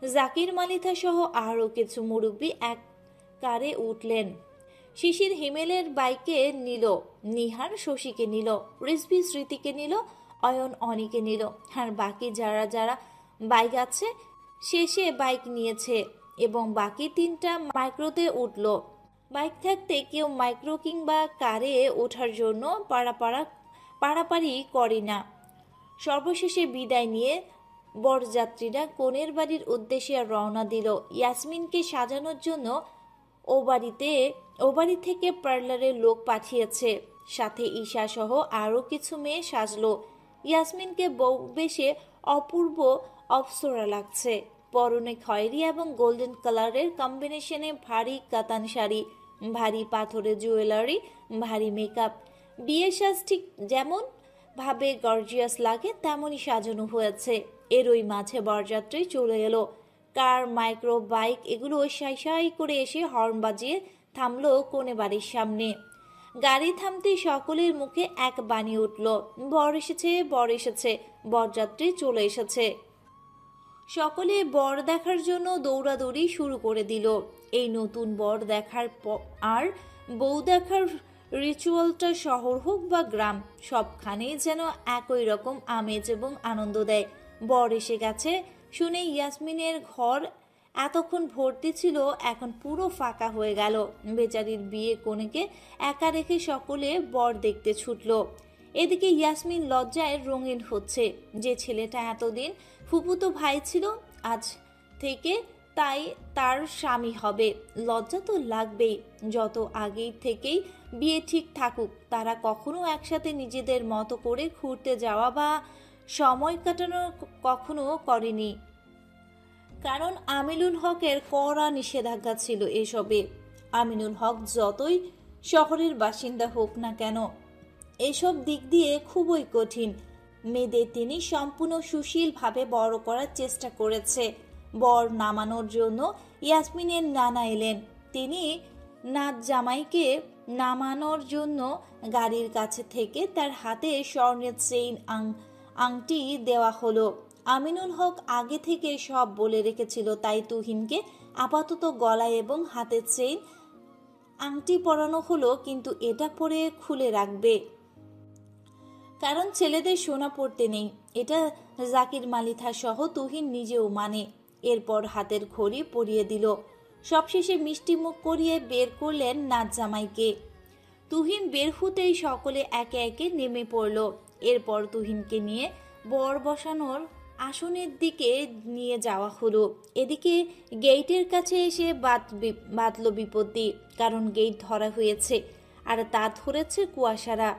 জাকির মালিথা সহ আরও কিছু মুরব্বী এক কারে উঠলেন। শিশির হিমেলের বাইকে নিল, নিহার শশীকে নিল, রিজভি স্মৃতিকে নিল, অয়ন অনিকে নিল। আর বাকি যারা যারা বাইক আছে শেষে বাইক নিয়েছে এবং বাকি 3টা মাইক্রোতে উঠল। বাইক থাকতে কেউ মাইক্রো কিংবা কারে ওঠার জন্য পাড়াপাড়ি করে না। সর্বশেষে বিদায় নিয়ে বরযাত্রীরা কনের বাড়ির উদ্দেশ্যে রওনা দিল। ইয়াসমিনকে সাজানোর জন্য ও বাড়ি থেকে পার্লারের লোক পাঠিয়েছে। সাথে ঈশা সহ আরও কিছু মেয়ে সাজলো। ইয়াসমিনকে বউ বেশে অপূর্ব অপ্সরা লাগছে। পরনে খয়েরি এবং গোল্ডেন কালারের কম্বিনেশনে ভারী কাতান শাড়ি, ভারী পাথরের জুয়েলারি, ভারী মেকআপ। বিয়ের সাজ ঠিক যেমন ভাবে গর্জিয়াস লাগে তেমনই সাজানো হয়েছে। এরই মাঝে বরযাত্রী চলে এলো। কার, মাইক্রো, বাইক এগুলো সাই সাই করে এসে হর্ন বাজিয়ে থামলো কনে বাড়ির সামনে। গাড়ি থামতেই সকলের মুখে এক বাণী উঠল, বর এসেছে, বর এসেছে, বরযাত্রী চলে এসেছে। সকলে বর দেখার জন্য দৌড়াদৌড়ি শুরু করে দিল। এই নতুন বর দেখার আর বউ দেখার রিচুয়ালটা শহর হোক বা গ্রাম, সবখানেই যেন একই রকম আমেজ এবং আনন্দ দেয়। বর এসে গেছে শুনে ইয়াসমিনের ঘর এতক্ষণ ভর্তি ছিল, এখন পুরো ফাঁকা হয়ে গেল। বেচারির বিয়ে কনেকে একা রেখে সকলে বর দেখতে ছুটল। এদিকে ইয়াসমিন লজ্জায় রঙিন হচ্ছে। যে ছেলেটা এতদিন ফুপুতো ভাই ছিল, আজ থেকে তাই তার স্বামী হবে। লজ্জা তো লাগবেই। যত আগেই থেকেই বিয়ে ঠিক থাকুক, তারা কখনো একসাথে নিজেদের মতো করে ঘুরতে যাওয়া বা সময় কাটানো কখনো করেনি। কারণ আমিনুল হকের কড়া নিষেধাজ্ঞা ছিল এসবে। আমিনুল হক যতই শহরের বাসিন্দা হোক না কেন, এসব দিক দিয়ে খুবই কঠিন। মেয়েদের তিনি সম্পূর্ণ সুশীলভাবে বড় করার চেষ্টা করেছে। বর নামানোর জন্য ইয়াসমিনের নানা এলেন। তিনি নাত জামাইকে নামানোর জন্য গাড়ির কাছে থেকে তার হাতে স্বর্ণের চেইন আংটি দেওয়া হলো। আমিনুল হক আগে থেকে সব বলে রেখেছিল, তাই তুহিনকে আপাতত গলায় এবং হাতের চেইন আংটি পরানো হলো, কিন্তু এটা পরে খুলে রাখবে, কারণ ছেলেদের সোনা পড়তে নেই। এটা জাকির মালিথা সহ তুহিন নিজেও মানে। এরপর হাতের ঘড়ি পরিয়ে দিল। সবশেষে মিষ্টি মুখ করিয়ে বের করলেন নাত জামাইকে। তুহিন বের হতেই সকলে একে একে নেমে পড়ল। এরপর তুহিনকে নিয়ে বর বসানোর আসনের দিকে নিয়ে যাওয়া হলো। এদিকে গেইটের কাছে এসে বাঁধল বিপত্তি, কারণ গেইট ধরা হয়েছে আর তা ধরেছে কুয়াশারা।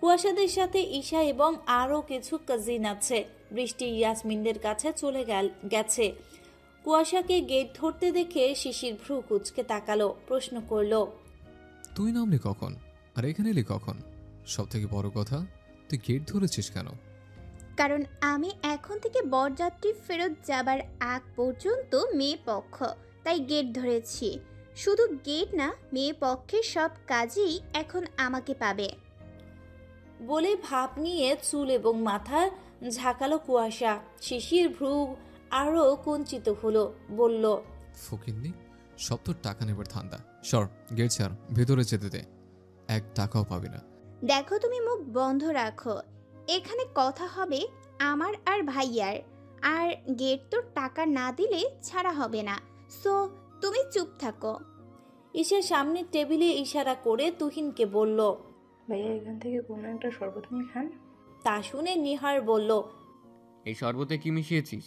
কুয়াশাদের সাথে ঈশা এবং আরও কিছু কাজিন আছে। বৃষ্টি ইয়াসমিনদের কাছে চলে গেছে। কুয়াশাকে গেট ধরতে দেখে শিশির ভ্রু কুচকে তাকালো, প্রশ্ন করলো, তুই নামলি কখন আর এখানে এলি কখন? সব থেকে বড় কথা, তুই গেট ধরেছিস কেন? কারণ আমি এখন থেকে বরযাত্রী ফেরত যাবার আগ পর্যন্ত মেয়ে পক্ষ, তাই গেট ধরেছি। শুধু গেট না, মেয়ে পক্ষের সব কাজেই এখন আমাকে পাবে বলে ভাব নিয়ে চুল এবং মাথা ঝাঁকালো কুয়াশা। শিশির ভ্রু আরো কুঞ্চিত হলো, বলল, ফকিন্নি, সব তোর টাকা নেবার ধান্দা। সর, গেট ছাড়, ভেতরে যেতে দে। 1 টাকাও পাবি না। দেখো, তুমি মুখ বন্ধ রাখো। এখানে কথা হবে আমার আর ভাইয়ার। আর গেট তো টাকা না দিলে ছাড়া হবে না। সো তুমি চুপ থাকো। ঈশা সামনের টেবিলে ইশারা করে তুহিনকে বলল। ভাইয়া এখান থেকে কোনো একটা শরবত নিয়ে খান। তা শুনে নিহার বলল, এই শরবতে কি মিশিয়েছিস?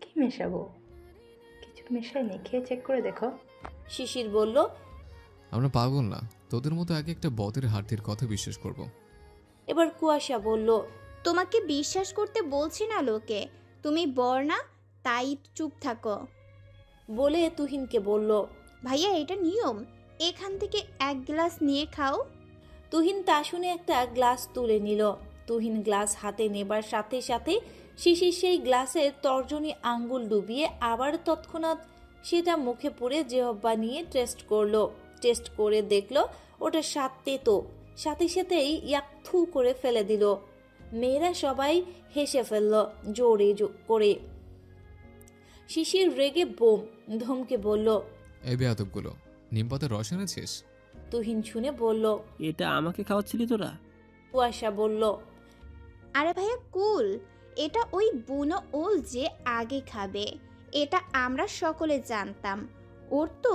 কি মেশাবো? কিছু মেশাইনি, খেয়ে চেক করে দেখো। শিশির বলল, আমরা পাগল না, তোদের মতো এক একটা বতের হাড়ির কথা বিশ্বাস করব। এবার কুয়াশা বলল, তোমাকে বিশ্বাস করতে বলছি না লোকে, তুমি বর না, তাই চুপ থাকো। বলে তুহিনকে বলল, ভাইয়া এটা নিয়ম, এখান থেকে এক গ্লাস নিয়ে খাও। তুহিন তা শুনে একটা গ্লাস তুলে নিল। তুহিন গ্লাস হাতে নেবার সাথে সাথে শিশির সেই গ্লাসের তর্জনী আঙ্গুল ডুবিয়ে আবার তৎক্ষণাৎ সেটা মুখে পুরে জিহ্বা নিয়ে টেস্ট করে দেখলো ওটা স্বাদ তেতো। সাথে সাথেই ইয়াক থু করে ফেলে দিল। মেয়েরা সবাই হেসে ফেলল জোরে করে। শিশির রেগে বোম ধমকে বলল, এই বেয়াদবগুলো, নিমপাতার রস এনেছিস? তুহিন শুনে বলল, এটা আমাকে খাওয়াচ্ছিলি তোরা? কুয়াশা বলল, আরে ভাইয়া কুল, এটা ওই বুনো ওল যে আগে খাবে, এটা আমরা সকলে জানতাম। ওর তো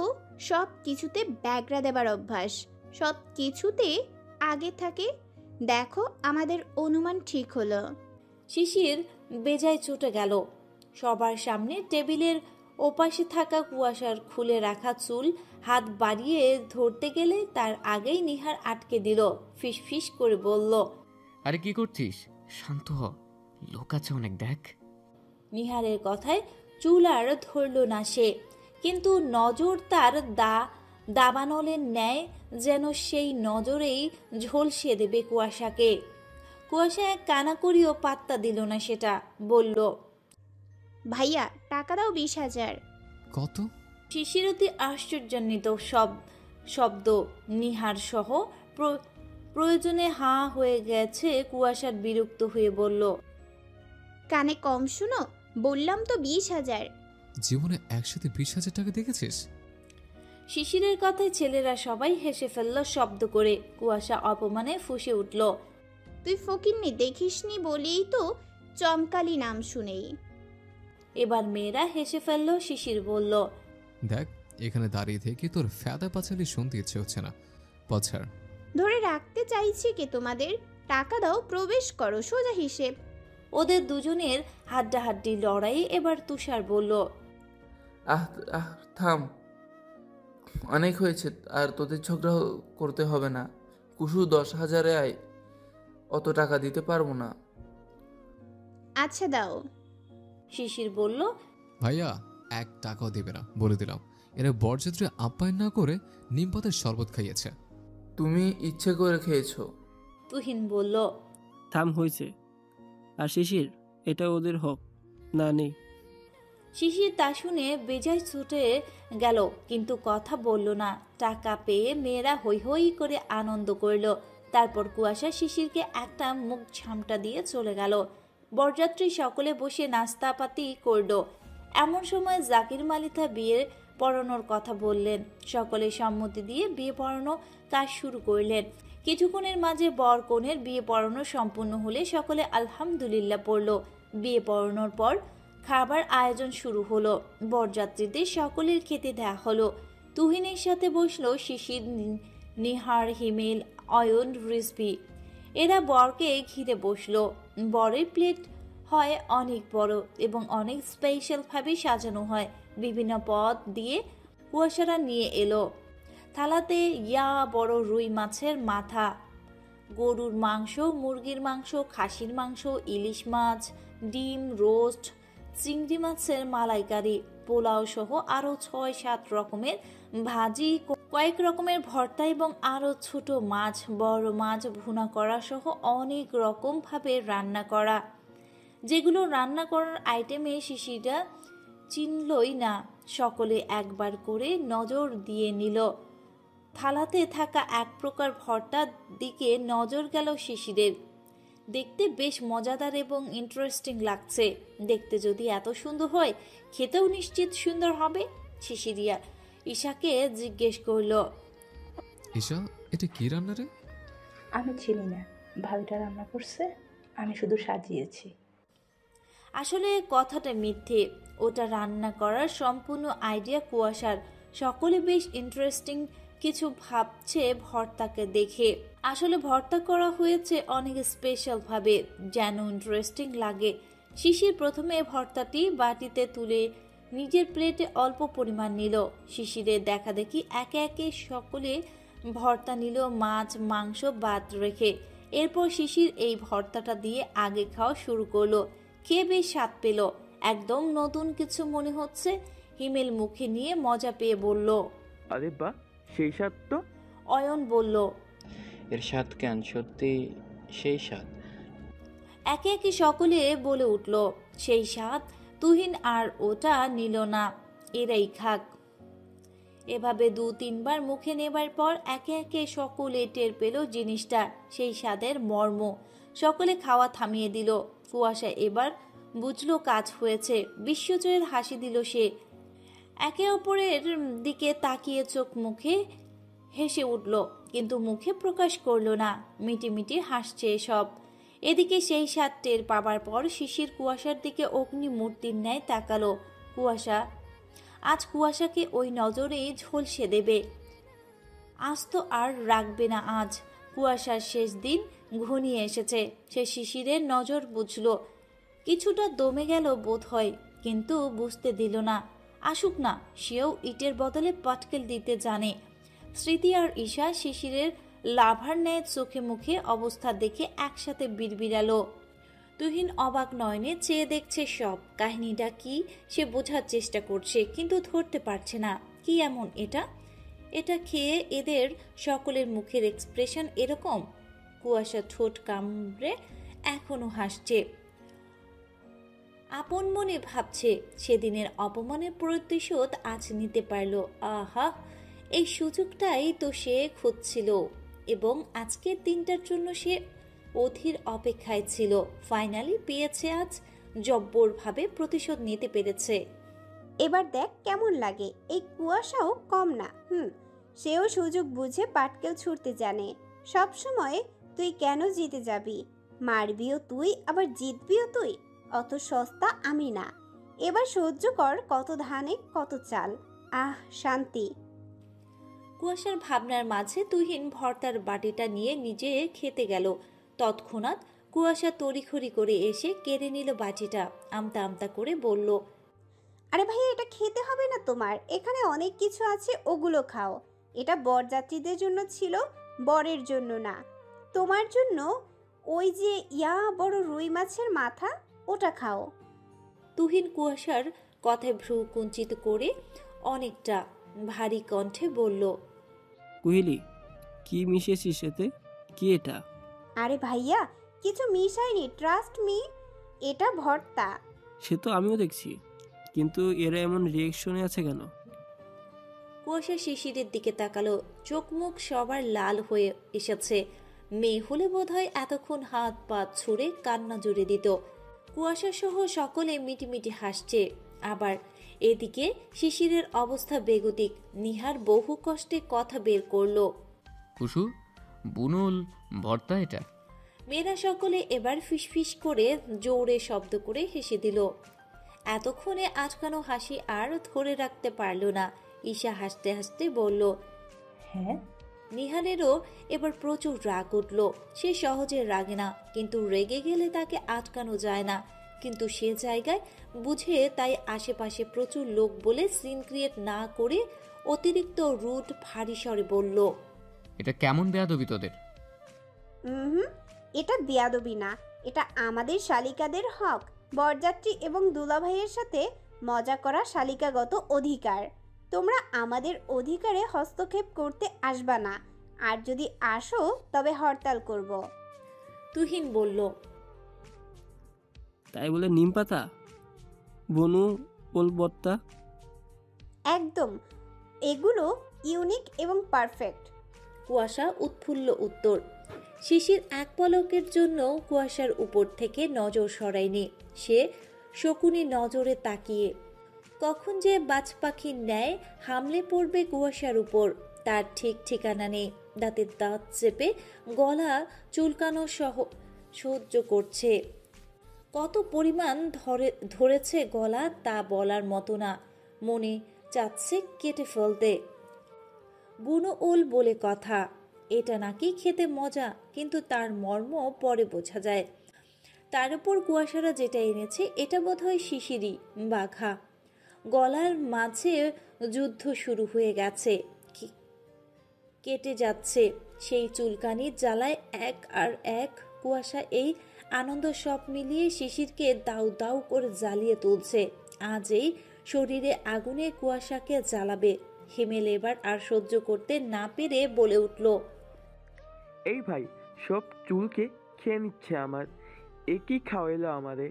সব কিছুতে ব্যাগরা দেবার অভ্যাস, সব কিছুতে আগে থাকে। দেখো আমাদের অনুমান ঠিক হলো। শিশির বেজায় চটে গেল। সবার সামনে টেবিলের ওপাশে থাকা কুয়াশার খুলে রাখা চুল হাত বাড়িয়ে ধরতে গেলে তার আগেই নিহার আটকে দিল। ফিস ফিস করে বলল, আরে কি করছিস? শান্ত হ, লোক আছে অনেক, দেখ। নিহারের কথায় চুল আর ধরল না সে, কিন্তু নজর তার দাবানলের ন্যায় যেন সেই নজরেই ঝলসে দেবে কুয়াশাকে। কুয়াশা এক কানাকড়িও পাত্তা দিল না সেটা, বলল, ভাইয়া টাকা দাও 20,000। কত? শিশির অতি আশ্চর্যান্বিত শব্দ নিহার সহ প্রয়োজনে হাঁ হয়ে গেছে। কুয়াশার বিরক্ত হয়ে বলল, কানে কম শুনো, বললাম তো 20,000। জীবনে একসাথে 20,000 টাকা দেখেছিস? শিশিরের কথায় ছেলেরা সবাই হেসে ফেলল শব্দ করে। কুয়াশা অপমানে ফুঁসে উঠল, তুই ফকিন্নি দেখিসনি বলেই তো চমকালি নাম শুনেই। এবার মেয়েরা হেসে ফেলল। শিশির বলল, দেখ, এখানে দাঁড়িয়ে থেকে তোর ফেদা পাচালি শুনতে ইচ্ছে হচ্ছে না। পছাড়। ধরে রাখতে চাইছি কি তোমাদের? টাকা দাও, প্রবেশ করো, সোজা হিসেব। ওদের দুজনের হাড্ডাহাড্ডি লড়াই। এবার তুষার বলল, আহ আহ থাম, অনেক হয়েছে, আর তোদের ঝগড়া করতে হবে না। কুসু 10,000 আয়, অত টাকা দিতে পারবো না। আচ্ছা দাও। শিশির বলল, ভাইয়া 1 টাকাও দেবে না বলে দিলাম। এরা বরযাত্রী আপ্যায়ন না করে নিমপাতার শরবত খাইয়েছে। তুমি ইচ্ছে করে খেয়েছো। তুহিন বলল, থাম, হয়েছে। আর শিশির, এটা ওদের হক না নেই। শিশির তা শুনে বেজায় ছুটে গেল, কিন্তু কথা বলল না। টাকা পেয়ে মেয়েরা হৈ হৈ করে আনন্দ করল। তারপর কুয়াশা শিশিরকে একটা মুখ ঝামটা দিয়ে চলে গেল। বরযাত্রী সকলে বসে নাস্তাপাতি করল। এমন সময় জাকির মালিথা বিয়ে পড়ানোর কথা বললেন। সকলে সম্মতি দিয়ে বিয়ে পড়ানো কাজ শুরু করলেন। কিছুক্ষণের মাঝে বর কনের বিয়ে পড়ানো সম্পূর্ণ হলে সকলে আলহামদুলিল্লাহ পড়ল। বিয়ে পড়ানোর পর খাবার আয়োজন শুরু হলো। বরযাত্রীদের সকলের খেতে দেয়া হলো। তুহিনের সাথে বসলো শিশির, নিহার, হিমেল, অয়ন, রিজভি। এরা বরকে ঘিরে বসলো। বরের প্লেট হয় অনেক বড় এবং অনেক স্পেশালভাবে সাজানো হয়। বিভিন্ন পদ দিয়ে কুয়াশারা নিয়ে এলো। থালাতে বড় রুই মাছের মাথা, গরুর মাংস, মুরগির মাংস, খাসির মাংস, ইলিশ মাছ, ডিম, রোস্ট, চিংড়ি মাছের মালাইকারি, পোলাও সহ আরও 6-7 রকমের ভাজি, কয়েক রকমের ভর্তা এবং আরও ছোট মাছ, বড় মাছ ভুনা করা সহ অনেক রকমভাবে রান্না করা। যেগুলো রান্না করার আইটেমে শিশিরা চিনলই না। সকলে একবার করে নজর দিয়ে নিল। থালাতে থাকা এক প্রকার ভর্তার দিকে নজর গেল শিশিরের। দেখতে বেশ মজাদার এবং ইন্টারেস্টিং লাগছে। দেখতে যদি এত সুন্দর হয়, খেতেও নিশ্চিত সুন্দর হবে। শিশিরিয়া ঈশাকে জিজ্ঞেস করল, ঈশা, এটা কি রান্না রে? আমি চিনি না, ভাবিটা রান্না করছে, আমি শুধু সাজিয়েছি। আসলে কথাটা মিথ্যে, ওটা রান্না করার সম্পূর্ণ আইডিয়া কুয়াশার। সকলে বেশ ইন্টারেস্টিং কিছু ভাবছে ভর্তাকে দেখে। আসলে ভর্তা করা হয়েছে অনেক স্পেশাল ভাবে, যেন ইন্টারেস্টিং লাগে। শিশির প্রথমে ভর্তাটি বাটিতে তুলে নিজের প্লেটে অল্প পরিমাণ নিল। শিশিরের দেখা দেখি একে একে সকলে ভর্তা নিল, মাছ মাংস বাদ রেখে। এরপর শিশির এই ভর্তাটা দিয়ে আগে খাওয়া শুরু করলো। খেয়ে বেশ স্বাদ পেল, একদম নতুন কিছু মনে হচ্ছে। হিমেল মুখে নিয়ে মজা পেয়ে বলল, আরে বাহ, সেই স্বাদ তো। অয়ন বলল, এর স্বাদ কেন, সত্যি সেই স্বাদ। একে একে সকলে বলে উঠল সেই স্বাদ। তুহিন আর ওটা নিল না, এরাই খাক। এভাবে 2-3 বার মুখে নেবার পর একে একে সকলে টের পেল জিনিসটা সেই স্বাদের মর্ম। সকলে খাওয়া থামিয়ে দিল। কুয়াশা এবার বুঝলো কাজ হয়েছে। বিশ্বজয়ের হাসি দিল সে। একে অপরের দিকে তাকিয়ে চোখ মুখে হেসে উঠল, কিন্তু মুখে প্রকাশ করলো না। মিটিমিটি হাসছে সব। এদিকে সেই স্বাদ টের পাবার পর শিশির কুয়াশার দিকে অগ্নি মূর্তির ন্যায় তাকালো। আজ কুয়াশাকে ওই নজরেই ঝলসে দেবে। আজ তো আর রাখবে না। আজ কুয়াশার শেষ দিন ঘনিয়ে এসেছে। সে শিশিরের নজর বুঝল। কিছুটা দমে গেল বোধ হয়, কিন্তু বুঝতে দিল না। আসুক না, সেও ইটের বদলে পাটকেল দিতে জানে। স্মৃতি আর ঈশা শিশিরের লাভার ন্যায় চোখে মুখে অবস্থা দেখে একসাথে বিড়বিড়ালো। তুহিন অবাক নয়নে চেয়ে দেখছে সব। কাহিনীটা কি সে বোঝার চেষ্টা করছে, কিন্তু ধরতে পারছে না। কি এমন এটা খেয়ে এদের সকলের মুখের এক্সপ্রেশন এরকম? কুয়াশা ঠোঁট কামড়ে এখনো হাসছে। আপন মনে ভাবছে সেদিনের অপমানের প্রতিশোধ আজ নিতে পারল। আহা, এই সুযোগটাই তো সে খুঁজছিল, এবং আজকের দিনটার জন্য সে অধীর অপেক্ষায় ছিল। ফাইনালি পেয়েছে আজ। জব্বরভাবে প্রতিশোধ নিতে পেরেছে। এবার দেখ কেমন লাগে। এই কুয়াশাও কম না। সেও সুযোগ বুঝে পাটকেল ছুটতে জানে। সব সময় তুই কেন জিতে যাবি? মারবিও তুই, আবার জিতবিও তুই। অত সস্তা আমি না। এবার সহ্য কর, কত ধানে কত চাল। আহ, শান্তি। কুয়াশার ভাবনার মাঝে তুহিন ভর্তার বাটিটা নিয়ে নিজে খেতে গেল। তৎক্ষণাৎ কুয়াশা তড়িঘড়ি করে এসে কেড়ে নিল বাটিটা। আমতা আমতা করে বলল, আরে ভাই, এটা খেতে হবে না তোমার। এখানে অনেক কিছু আছে, ওগুলো খাও। এটা বরযাত্রীদের জন্য ছিল, বরের জন্য না। তোমার জন্য ওই যে বড় রুই মাছের মাথা, ওটা খাও। তুহিন কুয়াশার কথায় ভ্রু কুঞ্চিত করে অনেকটা ভারী কণ্ঠে বলল, কুহিলি, কি মিশিয়েছিস এতে? কি এটা? আরে ভাইয়া, কিছু মিশাইনি, ট্রাস্ট মি। এটা ভর্তা। সে তো আমিও দেখছি, কিন্তু এরা এমন রিয়েকশনে আছে কেন? কুয়াশা শিশিরের দিকে তাকালো। চোখ মুখ সবার লাল হয়ে এসেছে। মেয়ে হলে বোধহয় এতক্ষণ হাত পা ছুঁড়ে কান্না জুড়ে দিত। কুয়াশা সহ সকলে মিটিমিটি হাসছে। আবার এদিকে শিশিরের অবস্থা বেগতিক। নিহার বহু কষ্টে কথা বের করলো, কুসু, বুনুল ভর্তা এটা। মেয়েরা সকলে এবার ফিসফিস করে জোরে শব্দ করে হেসে দিল। এতক্ষণে আটকানো হাসি আর ধরে রাখতে পারল না। ঈশা হাসতে হাসতে বলল, হ্যাঁ। নিহারেরও এবার প্রচুর রাগ উঠল। সে সহজে রাগে না, কিন্তু রেগে গেলে তাকে আটকানো যায় না। কিন্তু সে জায়গায় বুঝে, তাই আশেপাশে প্রচুর লোক বলে সিন ক্রিয়েট না করে অতিরিক্ত রুড ভারী স্বরে বলল, এটা কেমন বেয়াদবি তোদের? এটা বেয়াদবি না, এটা আমাদের শালিকাদের হক। বরযাত্রী এবং দুলাভাইয়ের সাথে মজা করা শালিকাগত অধিকার। তোমরা আমাদের অধিকারে হস্তক্ষেপ করতে আসবা না, আর যদি আসো তবে হরতাল করব। তুহিন বলল, তাই বলে নিম পাতা, বনু, ওলবত্তা? একদম, এগুলো ইউনিক এবং পারফেক্ট। কুয়াশা উৎফুল্ল উত্তর। শিশির এক পলকের জন্য কুয়াশার উপর থেকে নজর সরায়নি। সে শকুনি নজরে তাকিয়ে কখন যে বাজ পাখির ন্যায় হামলে পড়বে কুয়াশার উপর তার ঠিক ঠিকানা নেই। দাঁতের দাঁত চেপে গলা চুলকানো সহ সহ্য করছে। কত পরিমাণ ধরেছে গলা তা বলার মতো না, মনে চাচ্ছে কেটে ফেলতে। বুনো ওল বলে কথা, এটা নাকি খেতে মজা, কিন্তু তার মর্ম পরে বোঝা যায়। তার উপর কুয়াশারা যেটা এনেছে এটা বোধহয় শিশিরই বাঘা। গলার মাঝে যুদ্ধ শুরু হয়ে গেছে, কেটে যাচ্ছে সেই চুলকানির জ্বালায় এক আর এক। কুয়াশা এই আনন্দ সব মিলিয়ে শিশিরকে দাউ দাউ করে জ্বালিয়ে তুলছে। আজ এই শরীরে আগুনে কুয়াশাকে জ্বালাবে। হিমেল এবার আর সহ্য করতে না পেরে বলে উঠল, এই ভাই, সব চুলকে খেয়ে নিচ্ছে আমার। এ কি খাওয়াইলো আমারে?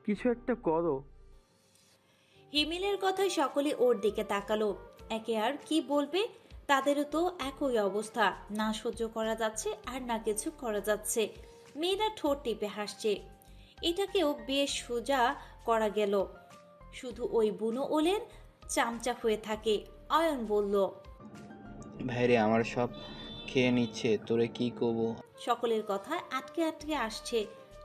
কিছু একটা করো। হিমেলের কথায় সকলে ওর দিকে তাকালো। একে আর কি বলবে, তাদেরও তো একই অবস্থা, না সহ্য করা যাচ্ছে আর না কিছু করা যাচ্ছে। মেয়েরা ঠোঁট টিপে হাসছে। এটাকেও বেশ সোজা করা গেল, শুধু ওই বুনো ওলের চামচা হয়ে থাকে। অয়ন বলল, ভাইরে আমার সব খেয়ে নিচ্ছে, তোরে কি করবো? সকলের কথা আটকে আটকে আসছে।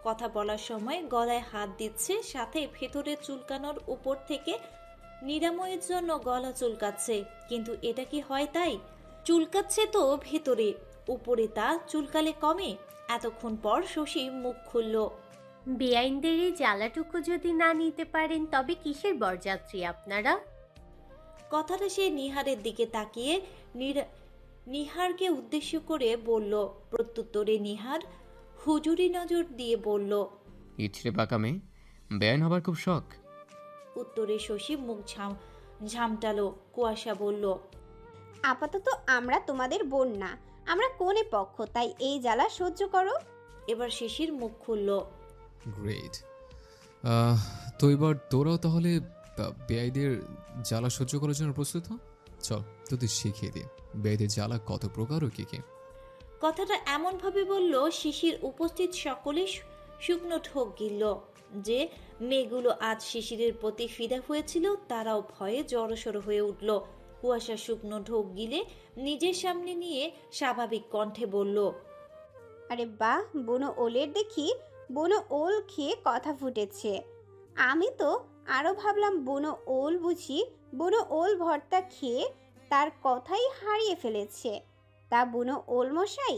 কথা বলার সময় গলায় হাত দিচ্ছে, সাথে ভেতরে চুলকানোর উপর থেকে নিরাময়ের জন্য গলা চুলকাচ্ছে। কিন্তু এটা কি হয় তাই? চুলকাচ্ছে তো ভেতরে, উপরে তা চুলকালে কমে? এতক্ষণ পর শশী মুখ খুলল, বেআইনদের এই জ্বালাটুকু যদি না নিতে পারেন তবে কিসের বরযাত্রী আপনারা? কথাটা সে নিহারের দিকে তাকিয়ে নিহারকে উদ্দেশ্য করে বলল। প্রত্যুত্তরে নিহার হুজুরি নজর দিয়ে বলল, ইছরে পাকা মেয়ে, বেআইন হবার খুব শখ। উত্তরে শশী মুখ ঝামটালো। কুয়াশা বলল, আপাতত আমরা তোমাদের বোন না, আমরা কোনে পক্ষ, তাই এই জ্বালা সহ্য করো। এবার শিশির মুখ খুলল, গ্রেট। তো এবার তোরাও তাহলে বেআইদের জ্বালা সহ্য করার জন্য প্রস্তুত হ। চল তোদের শিখিয়ে দিই বেআইদের জ্বালা কত প্রকার ও কি কি। কথাটা এমন ভাবে বলল শিশির উপস্থিত সকলে শুকনো ঠোক গিলল। যে মেয়েগুলো আজ শিশিরের প্রতি ফিদা হয়েছিল তারাও ভয়ে জড়সড় হয়ে উঠল। কুয়াশা শুকনো ঢোক গিলে নিজের সামনে নিয়ে স্বাভাবিক কণ্ঠে বলল, আরে বাহ, বুনো ওলের দেখি বুনো ওল খেয়ে কথা ফুটেছে। আমি তো আরো ভাবলাম বুনো ওল বুঝি বুনো ওল ভর্তা খেয়ে তার কথাই হারিয়ে ফেলেছে। তা বুনো ওল মশাই,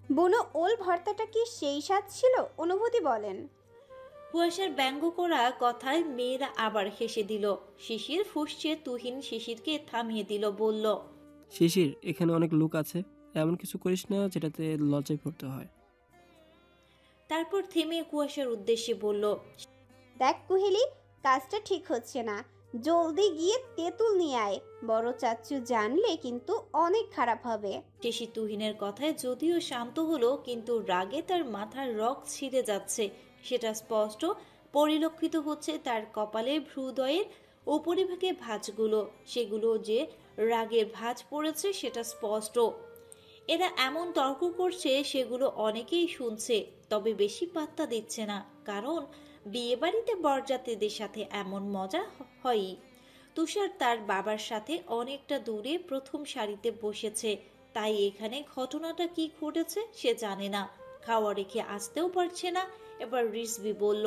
বুনো ওল ভর্তাটা কি সেই স্বাদ ছিল? অনুভূতি বলেন। কুয়াশার ব্যঙ্গ করা কথায় মেয়েরা আবার হেসে দিল। শিশির ফুঁসছে, তুহিন শিশিরকে থামিয়ে দিল, বলল, শিশির, এখানে অনেক লোক আছে, এমন কিছু করিস না যেটাতে লজ্জায় পড়তে হয়। তারপর থেমে কুয়াশার উদ্দেশ্যে বলল, দেখ কুহেলি, কাজটা ঠিক হচ্ছে না, জলদি গিয়ে তেঁতুল নিয়ে আয়। বড় চাচ্চু জানলে কিন্তু অনেক খারাপ হবে। শিশির তুহিনের কথায় যদিও শান্ত হলো, কিন্তু রাগে তার মাথার রগ ছিঁড়ে যাচ্ছে। সেটা স্পষ্ট পরিলক্ষিত হচ্ছে তার কপালের ভ্রুদয়ের উপরিভাগে ভাঁজগুলো। সেগুলো যে রাগের ভাঁজ পড়েছে সেটা স্পষ্ট। এরা এমন তর্ক করছে সেগুলো অনেকেই শুনছে, তবে বেশি পাত্তা দিচ্ছে না, কারণ বিয়ে বাড়িতে বরযাত্রীদের সাথে এমন মজা হয়ই। তুষার তার বাবার সাথে অনেকটা দূরে প্রথম সারিতে বসেছে, তাই এখানে ঘটনাটা কি ঘটেছে সে জানে না। খাওয়া রেখে আসতেও পারছে না। এবার রিজভি বলল,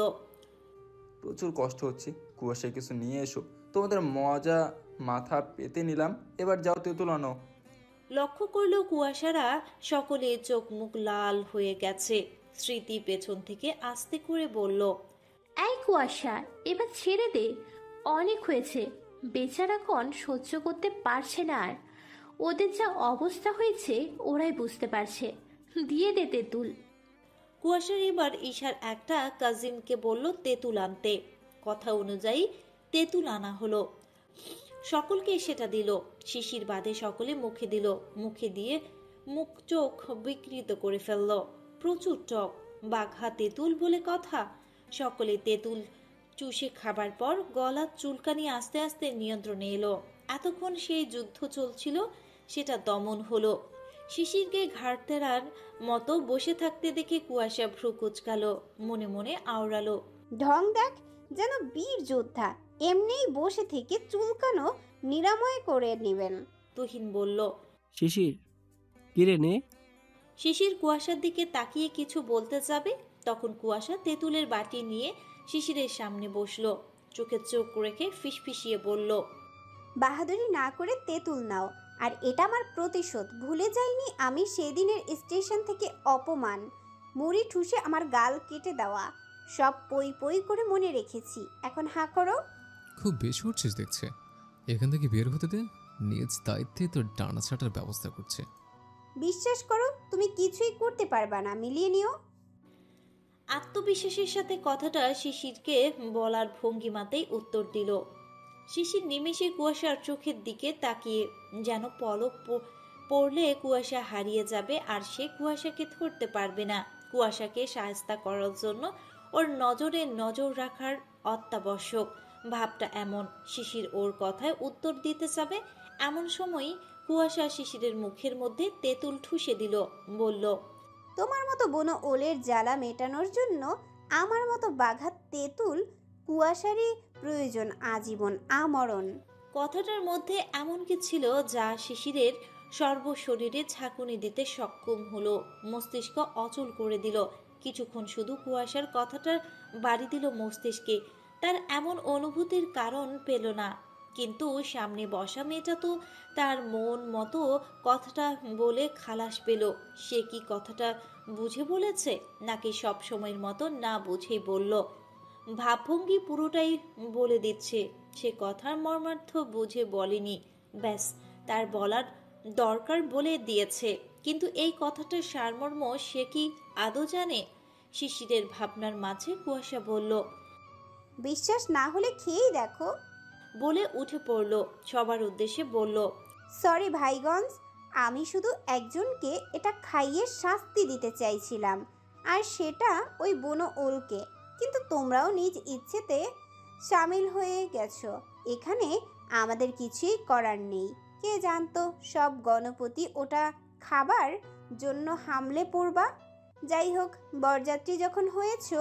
প্রচুর কষ্ট হচ্ছে, কুয়াশায় কিছু নিয়ে এসো, তোমাদের মজা মাথা পেতে নিলাম, এবার যাও তেঁতুল আনো। লক্ষ্য করল কুয়াশারা সকলে চোখ মুখ লাল হয়ে গেছে। স্মৃতি পেছন থেকে আস্তে করে বলল, এই কুয়াশা, এবার ছেড়ে দে, অনেক হয়েছে। বেচারাগণ সহ্য করতে পারছে না আর। ওদের যা অবস্থা হয়েছে ওরাই বুঝতে পারছে। দিয়ে দে তেঁতুল। কুয়াশার এবার ঈশার একটা কাজিনকে বলল তেঁতুল আনতে। কথা অনুযায়ী তেঁতুল আনা হলো। সকলকে সেটা দিল। শিশির বাদে সকলে মুখে দিল। মুখে দিয়ে মুখ চোখ বিকৃত করে ফেলল। প্রচুর টক, বাঘা তেঁতুল বলে কথা। সকলে তেঁতুল চুষে খাবার পর গলার চুলকানি আস্তে আস্তে নিয়ন্ত্রণে এলো। এতক্ষণ সেই যুদ্ধ চলছিল, সেটা দমন হলো। শিশিরকে ঘাড় তেরার মতো বসে থাকতে দেখে কুয়াশা ভ্রু কুচকালো, মনে মনে আওড়ালো, ঢং দেখ, যেন বীর যোদ্ধা, এমনিই বসে থেকে চুলকানো নিরাময় করে নেবেন। তুহিন বলল, শিশির, কিরে নে। শিশির কুয়াশার দিকে তাকিয়ে কিছু বলতে যাবে, তখন কুয়াশা তেঁতুলের বাটি নিয়ে শিশিরের সামনে বসলো, চোখে চোখ রেখে ফিসফিসিয়ে বলল, বাহাদুরি না করে তেঁতুল নাও। আর এটা আমার প্রতিশোধ। ভুলে যাইনি আমি সেদিনের স্টেশন থেকে অপমান, মুড়ি ঠুসে আমার গাল কেটে দেওয়া, সব পই পই করে মনে রেখেছি। এখন হাঁ করো। খুব বেশি উঠছিস দেখছে। এখান থেকে বের হতে দে, নিজ দায়িত্বে তোর ডানা ছাটার ব্যবস্থা করছে। বিশ্বাস করো তুমি কিছুই করতে পারবা না, মিলিয়ে নিও। আত্মবিশ্বাসের সাথে কথাটা শিশিরকে বলার ভঙ্গিমাতেই উত্তর দিল। শিশির নিমেষে কুয়াশার চোখের দিকে তাকিয়ে, যেন পলক পড়লে কুয়াশা হারিয়ে যাবে আর সে কুয়াশাকে ধরতে পারবে না। কুয়াশাকে সাহায্য করার জন্য ওর নজরে নজর রাখার অত্যাবশ্যক। ভাবটা এমন, শিশির ওর কথায় উত্তর দিতে যাবে এমন সময়ই কুয়াশা শিশিরের মুখের মধ্যে তেঁতুল ঠুসে দিল, বলল, তোমার মতো বনো ওলের জ্বালা মেটানোর জন্য আমার মতো বাঘা তেঁতুল কুয়াশারই প্রয়োজন আজীবন, আমরণ। কথাটার মধ্যে এমন কি ছিল যা শিশিরের সর্বশরীরে ঝাঁকুনি দিতে সক্ষম হলো, মস্তিষ্ক অচল করে দিল। কিছুক্ষণ শুধু কুয়াশার কথাটার বাড়ি দিল মস্তিষ্কে। তার এমন অনুভূতির কারণ পেল না, কিন্তু সামনে বসা মেয়েটা তো তার মন মতো কথাটা বলে খালাস পেল। সে কি কথাটা বুঝে বলেছে, নাকি সব সময়ের মতো না বুঝেই বলল? ভাবভঙ্গি পুরোটাই বলে দিচ্ছে সে কথার মর্মার্থ বুঝে বলেনি, ব্যাস তার বলার দরকার বলে দিয়েছে। কিন্তু এই কথাটার সারমর্ম সে কি আদৌ জানে? শিশিরের ভাবনার মাঝে কুয়াশা বলল, বিশ্বাস না হলে খেয়েই দেখো, বলে উঠে পড়ল। সবার উদ্দেশ্যে বলল, সরি ভাইগঞ্জ, আমি শুধু একজনকে এটা খাইয়ে শাস্তি দিতে চাইছিলাম, আর সেটা ওই বনো ওলকে। কিন্তু তোমরাও নিজ ইচ্ছেতে সামিল হয়ে গেছো এখানে, আমাদের কিছুই করার নেই। কে জানতো সব গণপতি ওটা খাবার জন্য হামলে পড়বা। যাই হোক, বরযাত্রী যখন হয়েছো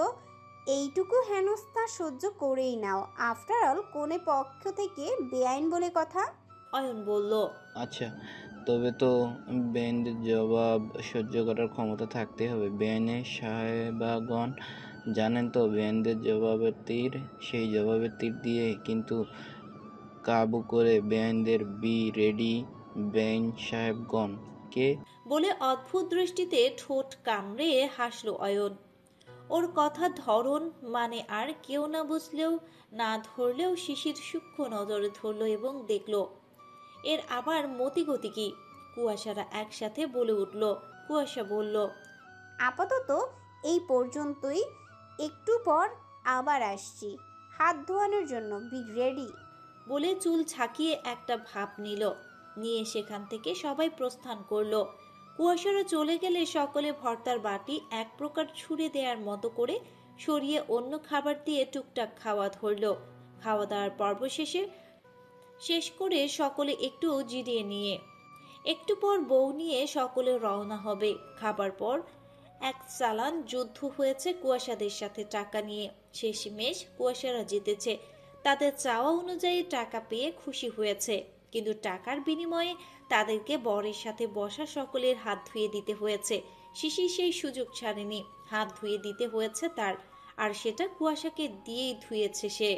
এইটুকু হেনস্থা সহ্য করেই নাও। আফটার অল কোনে পক্ষ থেকে বেআইন বলে কথা। অয়ন বলল, আচ্ছা, তবে তো বেআইনদের জবাব সহ্য করার ক্ষমতা থাকতে হবে। বেআইনের সাহেবাগণ জানেন তো, বেআইনদের জবাবের তীর সেই জবাবের তীর দিয়ে কিন্তু কাবু করে বেআইনদের বি রেডি। বেআইন সাহেবগণ কে? বলে অদ্ভুত দৃষ্টিতে ঠোঁট কামড়ে হাসলো অয়ন। ওর কথা ধরন মানে আর কেউ না বুঝলেও না ধরলেও শিশির সূক্ষ্ম নজরে ধরল এবং দেখল এর আবার মতিগতি কি। কুয়াশারা একসাথে বলে উঠল। কুয়াশা বলল, আপাতত এই পর্যন্তই, একটু পর আবার আসছি হাত ধোয়ানোর জন্য, বি রেডি। বলে চুল ছাকিয়ে একটা ভাব নিল, নিয়ে সেখান থেকে সবাই প্রস্থান করলো। কুয়াশারা চলে গেলে সকলে ভর্তার বাটি এক প্রকার ছুঁড়ে দেওয়ার মতো করে সরিয়ে অন্য খাবার দিয়ে টুকটাক খাওয়া ধরল। খাওয়া দাওয়ার পর্ব শেষ করে সকলে একটু জিরিয়ে নিয়ে একটু পর বউ নিয়ে সকলে রওনা হবে। খাবার পর এক চালান যুদ্ধ হয়েছে কুয়াশাদের সাথে টাকা নিয়ে। শেষমেশ কুয়াশারা জিতেছে, তাদের চাওয়া অনুযায়ী টাকা পেয়ে খুশি হয়েছে। কিন্তু টাকার বিনিময়ে তাদেরকে বরের সাথে বসা সকলের হাত ধুয়ে দিতে হয়েছে। শিশির সেই সুযোগ ছাড়েনি, হাত ধুয়ে দিতে হয়েছে তার, আর সেটা কুয়াশাকে দিয়েই ধুয়েছে সে।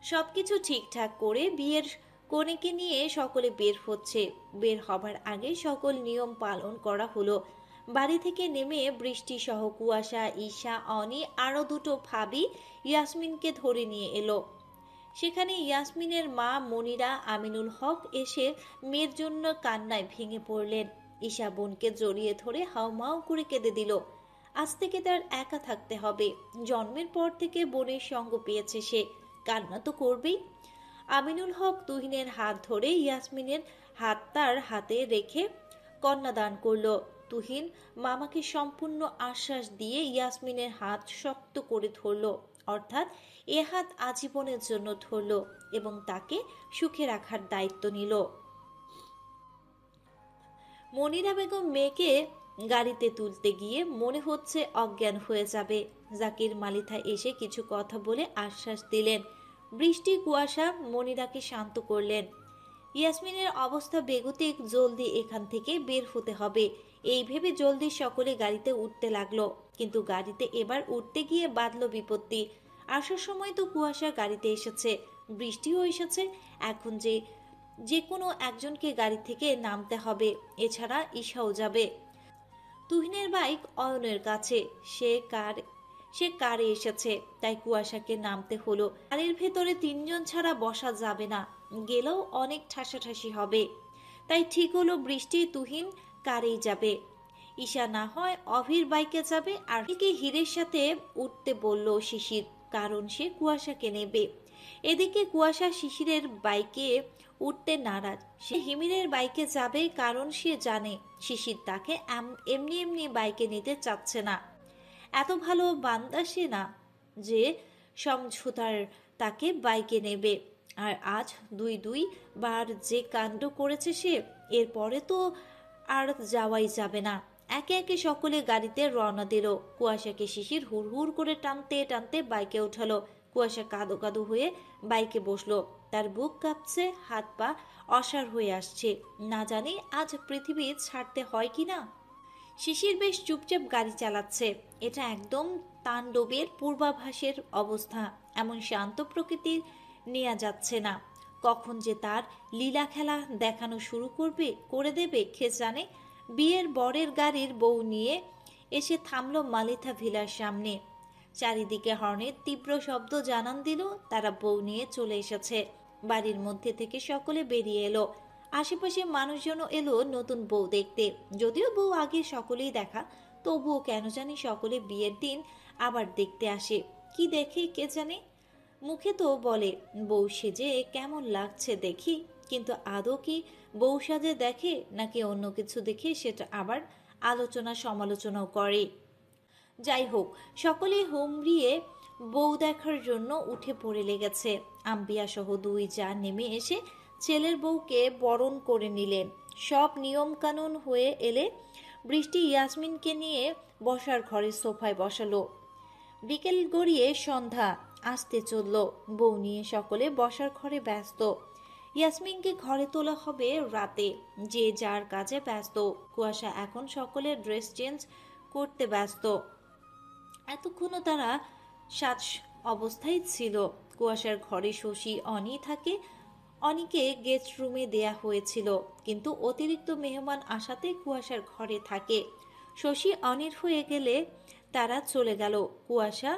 সবকিছু ঠিকঠাক করে বিয়ের কনেকে নিয়ে সকলে বের হচ্ছে। বের হবার আগে সকল নিয়ম পালন করা হলো। বাড়ি থেকে নেমে বৃষ্টি সহ কুয়াশা, ঈশা, অনি আরও দুটো ভাবি ইয়াসমিনকে ধরে নিয়ে এলো। সেখানে ইয়াসমিনের মা মনিরা আমিনুল হক এসে মেয়ের জন্য কান্নায় ভেঙে পড়লেন। ঈশা বোনকে জড়িয়ে ধরে হাউমাউ করে কেঁদে দিল। আজ থেকে তার একা থাকতে হবে। জন্মের পর থেকে বোনের সঙ্গ পেয়েছে সে, কান্না তো করবেই। আমিনুল হক তুহিনের হাত ধরে ইয়াসমিনের হাত তার হাতে রেখে কন্যাদান করলো। তুহিন মামাকে সম্পূর্ণ আশ্বাস দিয়ে ইয়াসমিনের হাত শক্ত করে ধরল, অর্থাৎ এ হাত আজীবনের জন্য ধরল এবং তাকে সুখে রাখার দায়িত্ব নিল। মনিরা বেগম মেয়েকে গাড়িতে তুলতে গিয়ে মনে হচ্ছে অজ্ঞান হয়ে যাবে। জাকির মালিথা এসে কিছু কথা বলে আশ্বাস দিলেন। বৃষ্টি কুয়াশা মনিরাকে শান্ত করলেন। ইয়াসমিনের অবস্থা বেগতিক, জলদি এখান থেকে বের হতে হবে। এই ভেবে জলদি সকলে গাড়িতে উঠতে লাগলো, কিন্তু গাড়িতে এবার উঠতে গিয়ে বাঁধলো বিপত্তি। আসার সময় তো কুয়াশা গাড়িতে এসেছে, বৃষ্টিও এসেছে। এখন যে কোনো একজনকে গাড়ি থেকে নামতে হবে, এছাড়া ঈশাও যাবে। তুহিনের বাইক অয়নের কাছে, সে কারে এসেছে, তাই কুয়াশাকে নামতে হলো। গাড়ির ভেতরে 3 জন ছাড়া বসা যাবে না, গেলেও অনেক ঠাসাঠাসি হবে। তাই ঠিক হলো বৃষ্টি তুহিন কারেই যাবে, ঈশা না হয় অভির বাইকে যাবে। আর হিরের সাথে উঠতে বলল শিশির, কারণ সে কুয়াশাকে নেবে। এদিকে কুয়াশা শিশিরের বাইকে উঠতে নারাজ। সে হিমিরের বাইকে যাবে, কারণ সে জানে শিশির তাকে এমনি এমনি বাইকে নিতে চাচ্ছে না। এত ভালো বান্দা সে না যে সমঝোতার তাকে বাইকে নেবে। আর আজ দুই বার যে কাণ্ড করেছে সে, এরপরে তো আর যাওয়াই যাবে না। একে একে সকলে গাড়িতে রওনা দিল। কুয়াশাকে শিশির হুড় করে টানতে টানতে বাইকে উঠালো। কুয়াশা কাদো কাদো হয়ে বাইকে বসলো। তার বুক কাঁপছে, হাত পা অসাড় হয়ে আসছে, না জানি আজ পৃথিবী ছাড়তে হয় কিনা। শিশির বেশ চুপচাপ গাড়ি চালাচ্ছে। এটা একদম তাণ্ডবের পূর্বাভাসের অবস্থা। এমন শান্ত প্রকৃতির নেওয়া যাচ্ছে না। কখন যে তার লীলা খেলা দেখানো শুরু করে দেবে কে জানে। বিয়ের বরের গাড়ির বউ নিয়ে এসে থামলো মালিথা ভিলার সামনে। চারিদিকে হর্নের তীব্র শব্দ জানান দিল তারা বউ নিয়ে চলে এসেছে। বাড়ির মধ্যে থেকে সকলে বেরিয়ে এলো। আশেপাশে মানুষজনও এলো নতুন বউ দেখতে। যদিও বউ আগে সকলেই দেখা, তবুও কেন জানি সকলে বিয়ের দিন আবার দেখতে আসে। কি দেখে কে জানে। মুখে তো বলে বউ সেজে কেমন লাগছে দেখি, কিন্তু আদৌ কি বউ সাজে দেখে নাকি অন্য কিছু দেখে সেটা আবার আলোচনা সমালোচনাও করে। যাই হোক, সকলে হুমড়িয়ে বউ দেখার জন্য উঠে পড়ে লেগেছে। আম্বিয়া সহ 2 জা নেমে এসে ছেলের বউকে বরণ করে নিলেন। সব নিয়ম কানুন হয়ে এলে বৃষ্টি ইয়াসমিনকে নিয়ে বসার ঘরে সোফায় বসালো। বিকেল গড়িয়ে সন্ধ্যা আসতে চলল। বউ নিয়ে সকলে বসার ঘরে ব্যস্ত। ইয়াসমিনকে ঘরে তোলা হবে রাতে, যে যার কাজে ব্যস্ত। কুয়াশা এখন সকলের ড্রেস চেঞ্জ করতে ব্যস্ত। এতক্ষণও তারা সাজ অবস্থায় ছিল। কুয়াশার ঘরে শশী অনি থাকে। অনিকে গেস্ট রুমে দেয়া হয়েছিল, কিন্তু অতিরিক্ত মেহমান আসাতে কুয়াশার ঘরে থাকে। শশী অনির হয়ে গেলে তারা চলে গেল। কুয়াশা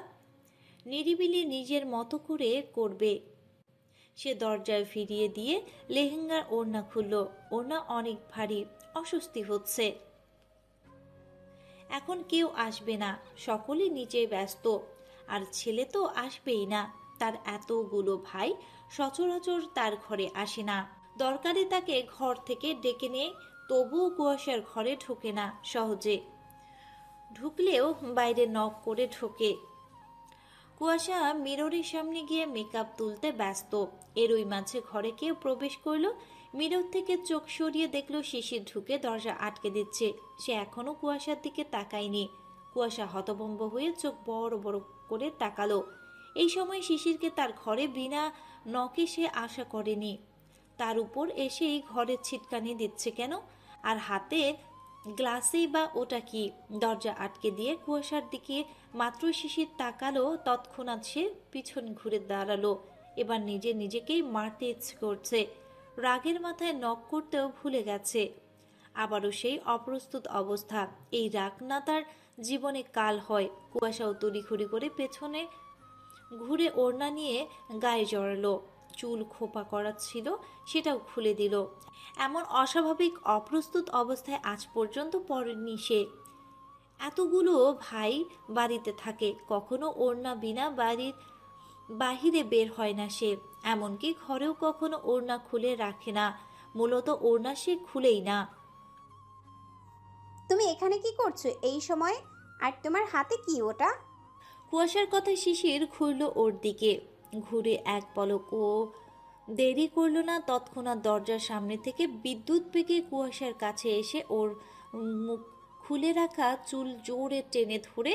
নিরিবিলি নিজের মতো করে করবে। সে দরজায় ফিরিয়ে দিয়ে লেহেঙ্গার ওড়না খুলল। ওড়না অনেক ভারী, অস্বস্তি হচ্ছে। এখন কেউ আসবে না, সকলে নিচে ব্যস্ত। আর ছেলে তো আসবেই না, তার এতগুলো ভাই সচরাচর তার ঘরে আসে না। দরকারে তাকে ঘর থেকে ডেকে নেয়, তবুও কুয়াশার ঘরে ঢোকে না সহজে। ঢুকলেও বাইরে নক করে ঢোকে। কুয়াশা মিররের সামনে গিয়ে মেকআপ তুলতে ব্যস্ত। এরই মাঝে ঘরে কেউ প্রবেশ করলো। মিরর থেকে চোখ সরিয়ে দেখলো শিশির ঢুকে দরজা আটকে দিচ্ছে। সে এখনো কুয়াশার দিকে তাকায়নি। কুয়াশা হতভম্ব হয়ে চোখ বড় বড় করে তাকালো। এই সময় শিশিরকে তার ঘরে বিনা নকে সে আশা করেনি। তার উপর এসেই ঘরের ছিটকানি দিচ্ছে কেন, আর হাতে গ্লাসেই বা ওটা কি। দরজা আটকে দিয়ে কুয়াশার দিকে মাত্র শিশির তাকালো, তৎক্ষণাৎ সে পিছন ঘুরে দাঁড়ালো। এবার নিজেকেই মারতে ইচ্ছে করছে। রাগের মাথায় নক করতেও ভুলে গেছে। আবারও সেই অপ্রস্তুত অবস্থা। এই রাগ না তার জীবনে কাল হয়। কুয়াশাও তড়িঘড়ি করে পেছনে ঘুরে ওড়না নিয়ে গায়ে জড়ালো। চুল খোপা করা ছিল, সেটাও খুলে দিল। এমন অস্বাভাবিক অপ্রস্তুত অবস্থায় আজ পর্যন্ত পড়েনি সে। এতগুলো ভাই বাড়িতে থাকে, কখনো ওড়না বিনা বাহিরে বের হয় না সে। এমনকি ঘরেও কখনো ওড়না খুলে রাখে না। মূলত ওড়না সে খুলেই না। তুমি এখানে কি করছো এই সময়? আর তোমার হাতে কি ওটা? কুয়াশার কথা শিশির ঘুরল ওর দিকে। ঘুরে এক পলকও দেরি করল না, তৎক্ষণাৎ দরজার সামনে থেকে বিদ্যুৎ বেগে কুয়াশার কাছে এসে ওর মুখ খুলে রাখা চুল জোরে টেনে ধরে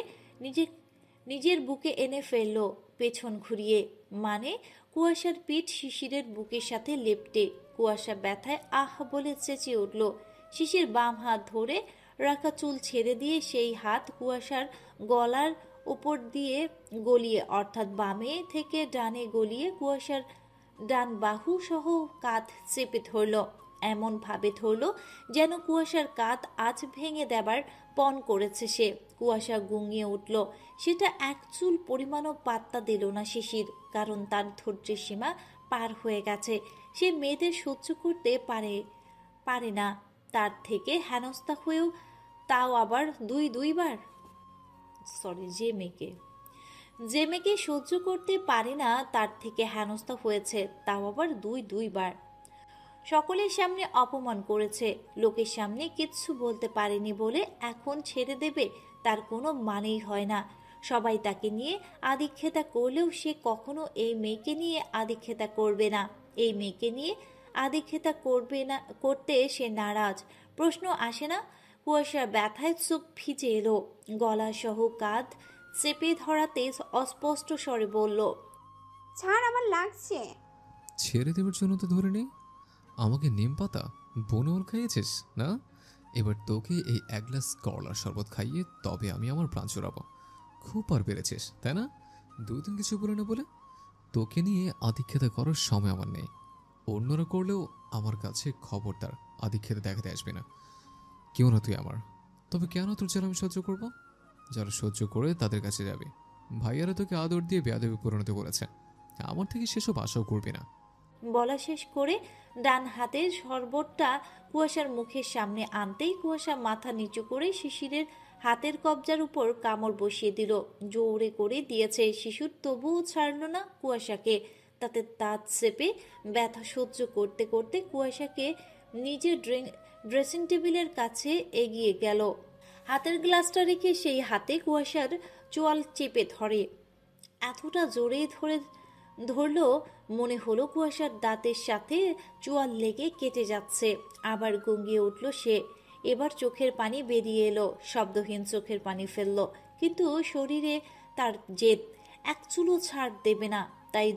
নিজের বুকে এনে ফেলল পেছন ঘুরিয়ে। মানে কুয়াশার পিঠ শিশিরের বুকের সাথে লেপ্টে। কুয়াশা ব্যথায় আহ বলে চেঁচিয়ে উঠল। শিশির বাম হাত ধরে রাখা চুল ছেড়ে দিয়ে সেই হাত কুয়াশার গলার উপর দিয়ে গলিয়ে, অর্থাৎ বামে থেকে ডানে গলিয়ে কুয়াশার ডান বাহু সহ কাঁধ চেপে ধরল। এমন ভাবে ধরল যেন কুয়াশার কাঁধ আজ ভেঙে দেবার পণ করেছে সে। কুয়াশা গুঙিয়ে উঠল। সেটা এক চুল পরিমাণও পাত্তা দিল না শিশির, কারণ তার ধৈর্যের সীমা পার হয়ে গেছে। সে মেয়েদের সহ্য করতে পারে না, তার থেকে হেনস্থা হয়েও, তাও আবার দুইবার। যে মেয়েকে সহ্য করতে পারে না তার থেকে হেনস্থা হয়েছে, তাও আবার দুইবার। সকলের সামনে অপমান করেছে, লোকের সামনে কিচ্ছু বলতে পারেনি বলে এখন ছেড়ে দেবে তার কোনো মানেই হয় না। সবাই তাকে নিয়ে আদিক্ষেতা করলেও সে কখনো এই মেয়েকে নিয়ে আদিক্ষেতা করবে না। এই মেয়েকে নিয়ে আদিক্ষেতা করতে সে নারাজ। প্রশ্ন আসে না। কুয়াশার ব্যথায় চোখ ভিজে এলো। গলা সহ কাঁধ চেপে ধরাতে অস্পষ্ট স্বরে বলল, ছাড়, আমার লাগছে। ছেড়ে দেবার জন্য তো ধরে নেই। আমাকে নিম পাতা বনে ওর খাইয়েছিস না? এবার তোকে এই এক গ্লাস করলার শরবত খাইয়ে তবে আমি আমার প্রাণ চড়াবো। খুব পার পেরেছিস তাই না? দুদিন কিছু বলে না বলে। তোকে নিয়ে আদিক্ষেতা করার সময় আমার নেই। অন্যরা করলেও আমার কাছে খবরদার আদিক্ষেতা দেখাতে আসবে না। কেউ না তুই আমার। তবে কেন তোর যারা আমি সহ্য করবো? যারা সহ্য করে তাদের কাছে যাবে। ভাইয়ারা তোকে আদর দিয়ে বেয়াদবি পরিণত করেছে, আমার থেকে সেসব আশাও করবি না। বলা শেষ করে ডান হাতের শরবতটা কুয়াশার মুখের সামনে আনতেই কুয়াশা মাথা নিচু করে শিশিরের হাতের কবজার উপর কামড় বসিয়ে দিল। জোরে করে দিয়েছে শিশুর, তবুও ছাড়ল না কুয়াশাকে। তাতে দাঁত চেপে ব্যথা সহ্য করতে করতে কুয়াশাকে নিজের ড্রেসিং টেবিলের কাছে এগিয়ে গেল। হাতের গ্লাসটা রেখে সেই হাতে কুয়াশার চোয়াল চেপে ধরে। এতটা জোরে ধরল মনে হলো কুয়াশার দাঁতের সাথে চোয়াল লেগে কেটে যাচ্ছে। আবার গঙ্গিয়ে উঠল সে। এবার চোখের পানি বেরিয়ে এলো, শব্দহীন চোখের পানি ফেললো। কিন্তু শরীরে তার জেদ, এক চুলও ছাড় দেবে না। তাই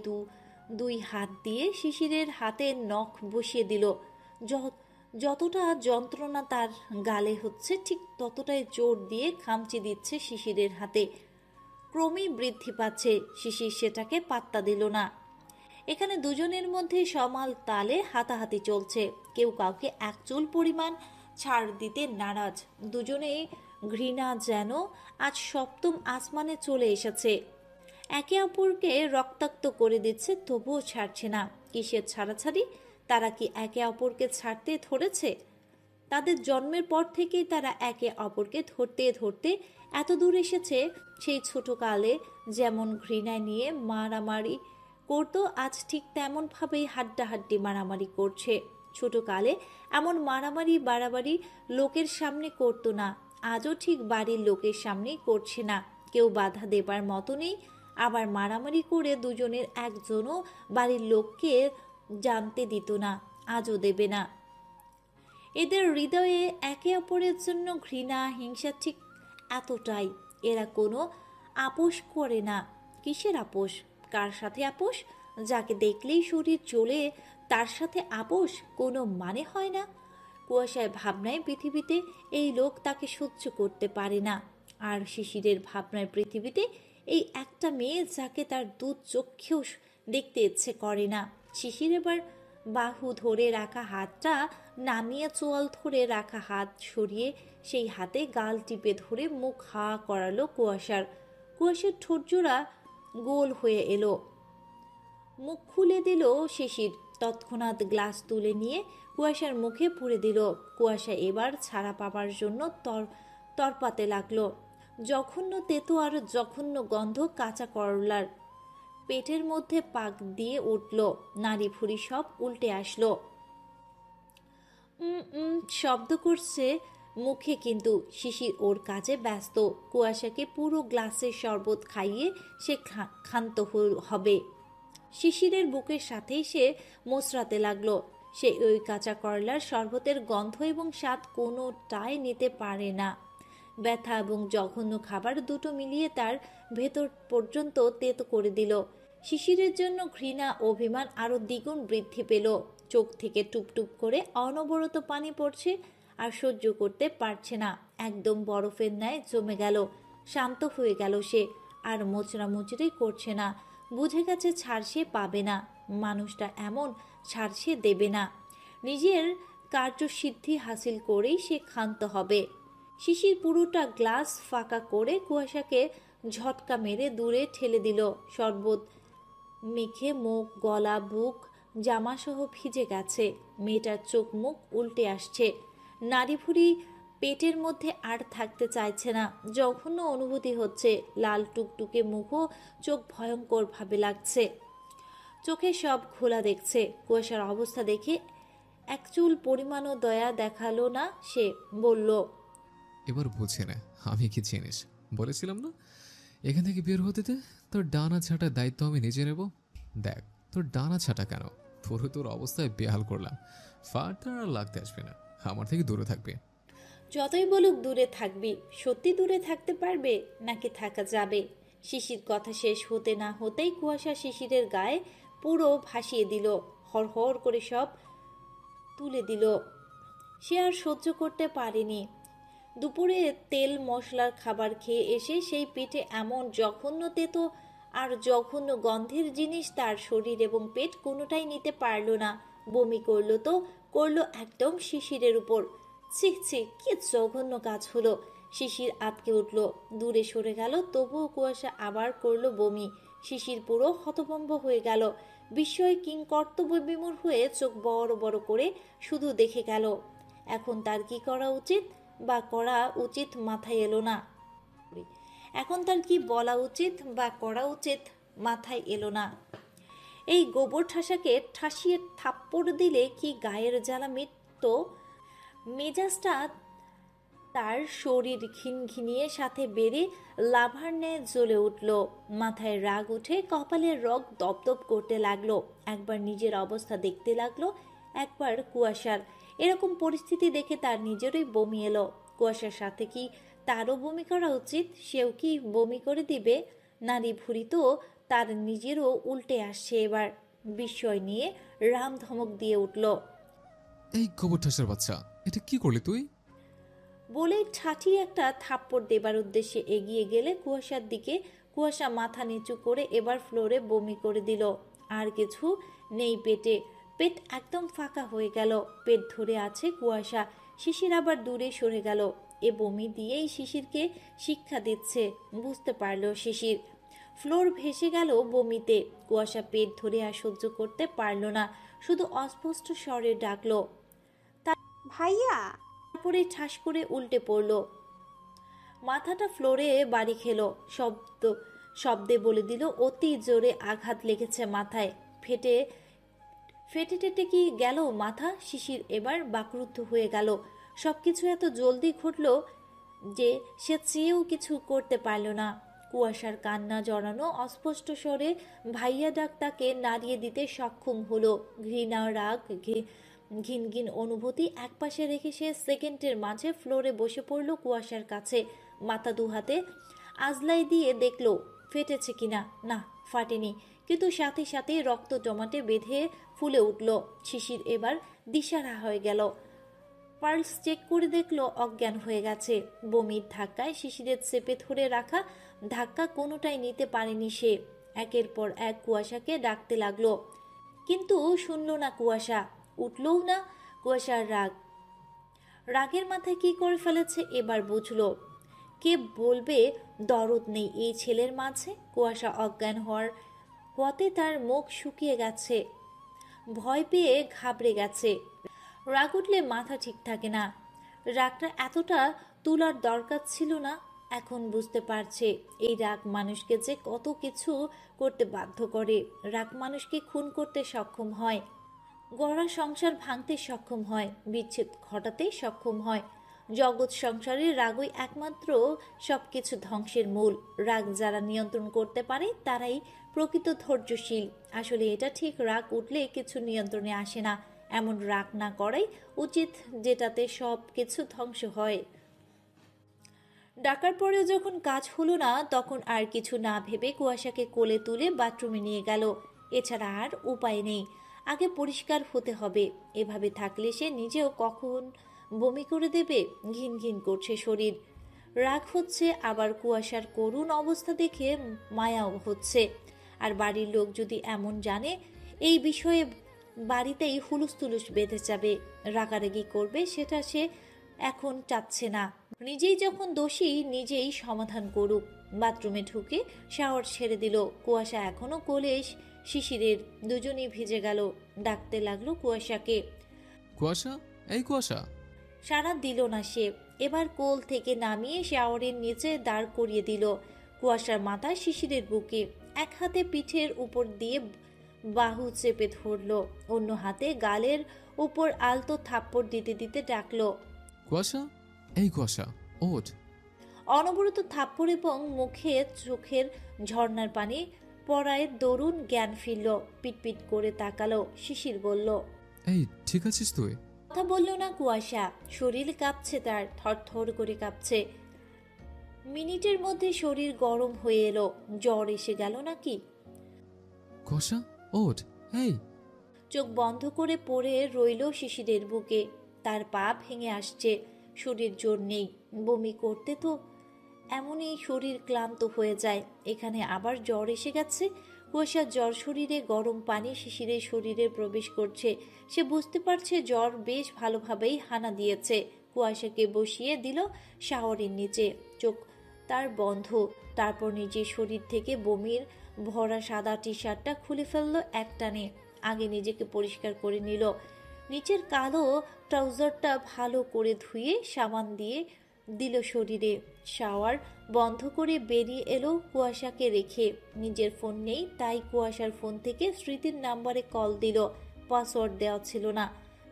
দুই হাত দিয়ে শিশিরের হাতে নখ বসিয়ে দিল। যতটা যন্ত্রণা তার গালে হচ্ছে ঠিক ততটাই জোর দিয়ে খামচি দিচ্ছে শিশিরের হাতে। ক্রমেই বৃদ্ধি পাচ্ছে। শিশির সেটাকে পাত্তা দিল না। এখানে দুজনের মধ্যে সমাল তালে হাতাহাতি চলছে। কেউ কাউকে এক চুল পরিমাণ ছাড় দিতে নারাজ। দুজনেই ঘৃণা যেন আজ সপ্তম আসমানে চলে এসেছে। একে অপরকে রক্তাক্ত করে দিচ্ছে, তবুও ছাড়ছে না। কিসের ছাড়াছাড়ি? তারা কি একে অপরকে ছাড়তে ধরেছে? তাদের জন্মের পর থেকেই তারা একে অপরকে ধরতে ধরতে এত দূর এসেছে। সেই ছোটকালে যেমন ঘৃণায় নিয়ে মারামারি করতো, আজ ঠিক তেমনভাবেই হাড্ডাহাড্ডি মারামারি করছে। ছোটকালে এমন মারামারি বাড়াবাড়ি লোকের সামনে করতো না, আজও ঠিক বাড়ির লোকের সামনেই করছে না। কেউ বাধা দেবার মতো নেই। আবার মারামারি করে দুজনের একজনও বাড়ির লোককে জানতে দিত না, আজও দেবে না। এদের হৃদয়ে একে অপরের জন্য ঘৃণা, হিংসা ঠিক এতটাই। এরা কোনো আপোষ করে না। কিসের আপোষ? কার সাথে আপোষ? যাকে দেখলেই শরীর চলে তার সাথে আপোষ কোনো মানে হয় না। কুয়াশায় ভাবনায় পৃথিবীতে এই লোক তাকে সহ্য করতে পারে না। আর শিশিরের ভাবনায় পৃথিবীতে এই একটা মেয়ে যাকে তার দুধ চক্ষেও দেখতে ইচ্ছে করে না। শিশির এবার বাহু ধরে রাখা হাতটা নামিয়ে চোয়াল ধরে রাখা হাত সরিয়ে সেই হাতে গাল টিপে ধরে মুখ হা করালো কুয়াশার। কুয়াশার ঠোঁটজোড়া গোল হয়ে এলো। মুখ খুলে দিল শিশির। তৎক্ষণাৎ গ্লাস তুলে নিয়ে কুয়াশার মুখে পুরে দিল। কুয়াশা এবার ছাড়া পাবার জন্য তরপাতে লাগলো। জঘন্য তেতো আর জঘন্য গন্ধ কাঁচা করলার পেটের মধ্যে পাক দিয়ে উঠল। নাড়ি ভুড়ি সব উল্টে আসলো। শব্দ করছে মুখে, কিন্তু শিশির ওর কাজে ব্যস্ত। কুয়াশাকে পুরো গ্লাসের শরবত খাইয়ে সে ক্ষান্ত হবে। শিশিরের বুকের সাথেই সে মোচড়াতে লাগলো। সে ওই কাঁচা করলার শরবতের গন্ধ এবং স্বাদ কোনোটাই নিতে পারে না। ব্যথা এবং জঘন্য খাবার দুটো মিলিয়ে তার ভেতর পর্যন্ত তেতো করে দিল। শিশিরের জন্য ঘৃণা, অভিমান আরো দ্বিগুণ বৃদ্ধি পেল। চোখ থেকে টুপটুপ করে অনবরত পানি পড়ছে। আর সহ্য করতে পারছে না। একদম বরফের ন্যায় জমে গেল, শান্ত হয়ে গেল সে। আর মোচড়ামুচড়ি করছে না, বুঝে গেছে ছাড় সে পাবে না। মানুষটা এমন, ছাড় সে দেবে না। নিজের কার্যসিদ্ধি হাসিল করেই সে ক্ষান্ত হবে। শিশির পুরোটা গ্লাস ফাঁকা করে কুয়াশাকে ঝটকা মেরে দূরে ঠেলে দিল। শরবত মেখে মুখ, গলা, বুক, জামাসহ ভিজে গেছে। মেয়েটার চোখ মুখ উল্টে আসছে। নাড়ি ভুড়ি পেটের মধ্যে আর থাকতে চাইছে না। জঘন্য অনুভূতি হচ্ছে। লাল টুকটুকে মুখও চোখ ভয়ঙ্কর ভাবে লাগছে। চোখে সব খোলা দেখছে। কুয়াশার অবস্থা দেখে এক চুল পরিমাণও দয়া দেখালো না সে। বলল, এবার বুঝে না আমি কি জিনিস। বলেছিলাম না এখান থেকে বের হতে দে, তোর ডানা ছাটার দায়িত্ব আমি নিজে নেব। দেখ তোর ডানা ছাটা কেন, পুরো তোর অবস্থায় বেহাল করলাম। ফার্দার আর লাগতে আসবে না, আমার থেকে দূরে থাকবে। যতই বলুক দূরে থাকবি, সত্যি দূরে থাকতে পারবে নাকি থাকা যাবে? শিশির কথা শেষ হতে না হতেই কুয়াশা শিশিরের গায়ে পুরো ভাসিয়ে দিল, হড়হড় করে সব তুলে দিল। সে আর সহ্য করতে পারেনি। দুপুরে তেল মশলার খাবার খেয়ে এসে সেই পেটে এমন জঘন্য তেতো আর জঘন্য গন্ধের জিনিস তার শরীর এবং পেট কোনোটাই নিতে পারল না। বমি করলো তো করলো একদম শিশিরের উপর। ছি ছি, কি জঘন্য কাজ হলো। শিশির আটকে উঠল, দূরে সরে গেল। তবুও কুয়াশা আবার করলো বমি। শিশির পুরো হতভম্ব হয়ে গেল। বিস্ময়ে কিংকর্তব্য বিমূঢ় হয়ে চোখ বড় বড় করে শুধু দেখে গেল। এখন তার কি করা উচিত বা করা উচিত মাথায় এলো না। এখন তার কি বলা উচিত বা করা উচিত মাথায় এলো না। এই গোবর ঠাসাকে ঠাসিয়ে থাপ্পড় দিলে কি গায়ের জ্বালা মিটত? মেজাজটা তার শরীর খিনখিনিয়ে সাথে বেড়ে লাভার ন্যায় জ্বলে উঠল। মাথায় রাগ উঠে কপালের রগ দপদপ করতে লাগলো। একবার নিজের অবস্থা দেখতে লাগলো, একবার কুয়াশার। এরকম পরিস্থিতি দেখে তার নিজেরই বমি এলো। কুয়াশার সাথে কি তারও বমি করা উচিত? সেও কি বমি করে দিবে? নারী ভুড়ি তো তার নিজেরও উল্টে আসছে এবার। বিস্ময় নিয়ে রাম ধমক দিয়ে উঠল, এই গোবর ঠাসের বাচ্চা, এটা কি করলি তুই? বলে ঠাঠিয়ে একটা থাপ্পড় দেবার উদ্দেশ্যে এগিয়ে গেলে কুয়াশার দিকে। কুয়াশা মাথা নিচু করে এবার ফ্লোরে বমি করে দিল। আর কিছু নেই পেটে, পেট একদম ফাঁকা হয়ে গেল। পেট ধরে আছে কুয়াশা। শিশির আবার দূরে সরে গেল। এ বমি দিয়েই শিশিরকে শিক্ষা দিচ্ছে বুঝতে পারল শিশির। ফ্লোর ভেসে গেল বমিতে। কুয়াশা পেট ধরে আর সহ্য করতে পারল না, শুধু অস্পষ্ট স্বরে ডাকলো, ভাইয়া। তারপরে ঠাস করে উল্টে পড়ল। মাথাটা ফ্লোরে বাড়ি খেলো। শব্দে বলে দিল, অতি জোরে আঘাত লেগেছে মাথায়। ফেটে টেটে কি গেল মাথা? শিশির এবার বাকরুদ্ধ হয়ে গেল। সবকিছু এত জলদি ঘটল যে সে চেয়েও কিছু করতে পারল না। কুয়াশার কান্না জড়ানো অস্পষ্ট স্বরে ভাইয়া ডাক তাকে নাড়িয়ে দিতে সক্ষম হলো। ঘৃণা, রাগ, ঘিনঘিন অনুভূতি একপাশে রেখে সে সেকেন্ডের মাঝে ফ্লোরে বসে পড়ল কুয়াশার কাছে। মাথা দুহাতে আজলাই দিয়ে দেখলো ফেটেছে কিনা। না, ফাটেনি, কিন্তু সাথে সাথে রক্ত জমাটে বেঁধে ফুলে উঠল। শিশির এবার দিশারা হয়ে গেল। পালস চেক করে দেখলো অজ্ঞান হয়ে গেছে। বমির ধাক্কায় শিশিরের চেপে ধরে রাখা ধাক্কা কোনোটাই নিতে পারেনি সে। একের পর এক কুয়াশাকে ডাকতে লাগলো, কিন্তু শুনল না কুয়াশা, উঠলও না। কুয়াশার রাগের মাথায় কি করে ফেলেছে এবার বুঝলো। কে বলবে দরদ নেই এই ছেলের মাঝে? কুয়াশা অজ্ঞান হওয়াতে তার মুখ শুকিয়ে গেছে, ভয় পেয়ে ঘাবড়ে গেছে। রাগ উঠলে মাথা ঠিক থাকে না। রাগটা এতটা তোলার দরকার ছিল না। এখন বুঝতে পারছে এই রাগ মানুষকে যে কত কিছু করতে বাধ্য করে। রাগ মানুষকে খুন করতে সক্ষম হয়, গড়া সংসার ভাঙতে সক্ষম হয়, বিচ্ছেদ ঘটাতে সক্ষম হয়। জগৎ সংসারে রাগই একমাত্র সবকিছু ধ্বংসের মূল। রাগ যারা নিয়ন্ত্রণ করতে পারে তারাই প্রকৃত ধৈর্যশীল। আসলে এটা ঠিক, রাগ উঠলে কিছু নিয়ন্ত্রণে আসে না। এমন রাগ না করাই উচিত যেটাতে সব কিছু ধ্বংস হয়। ডাকার পরেও যখন কাজ হলো না, তখন আর কিছু না ভেবে কুয়াশাকে কোলে তুলে বাথরুমে নিয়ে গেল। এছাড়া আর উপায় নেই। আগে পরিষ্কার হতে হবে। এভাবে থাকলে সে নিজেও বমি করে দেবে, ঘিন ঘিন করছে শরীর। রাগ হচ্ছে, আবার কুয়াশার করুণ অবস্থা দেখে মায়াও হচ্ছে। আর বাড়ির লোক যদি এমন জানে এই বিষয়ে, বাড়িতেই হুলুস-তুলুস বেঁধে যাবে, রাগারাগি করবে, সেটা সে এখন চাচ্ছে না। নিজেই যখন দোষী নিজেই সমাধান করুক। বাথরুমে ঢুকে শাওয়ার ছেড়ে দিল। কুয়াশা এখনো কোলে শিশিরের, দুজনেই ভিজে গেল। ডাকতে লাগলো কুয়াশাকে। কুয়াশা, এই কুয়াশা। সাড়া দিল না সে। এবার কোল থেকে নামিয়ে শাওয়ারের নিচে দাঁড় করিয়ে দিল। কুয়াশার মাথা শিশিরের বুকে, এক হাতে পিঠের উপর দিয়ে বাহু চেপে ধরল, অন্য হাতে গালের উপর আলতো থাপ্পড় দিতে দিতে ডাকলো, কুয়াশা, এই কুয়াশা, ওঠ। অনবরত থাপ্পড় এবং মুখে চোখের ঝর্ণার পানি পড়ায় দরুন জ্ঞান ফিরল। পিটপিট করে তাকালো। শিশির বলল, এই ঠিক আছিস তুই? কথা বলল না কুয়াশা। শরীর কাঁপছে তার, থরথর করে কাঁপছে। মিনিটের মধ্যে শরীর গরম হয়ে এলো। জ্বর এসে গেল নাকি? কুয়াশা, ওঠ, এই। চোখ বন্ধ করে পড়ে রইল শিশিরের বুকে। তার পা ভেঙে আসছে, শরীর জোর নেই। বমি করতে তো এমনই শরীর ক্লান্ত হয়ে যায়, এখানে আবার জ্বর এসে গেছে। কুয়াশার জ্বর শরীরে, গরম পানি শিশিরের শরীরে প্রবেশ করছে। সে বুঝতে পারছে জ্বর বেশ ভালোভাবেই হানা দিয়েছে। কুয়াশাকে বসিয়ে দিল শাওয়ারের নিচে। চোখ তার বন্ধ। তারপর নিজের শরীর থেকে বমির ভরা সাদা টি শার্টটা খুলে ফেললো একটানে। আগে নিজেকে পরিষ্কার করে নিল। নিচের কালো ট্রাউজারটা ভালো করে ধুয়ে সাবান দিয়ে দিল শরীরে। শাওয়ার বন্ধ করে বেরিয়ে এলো কুয়াশাকে রেখে। নিজের ফোন নেই, তাই কুয়াশার ফোন থেকে স্মৃতির নাম্বারে কল দিল। পাসওয়ার্ড দেওয়া ছিল না,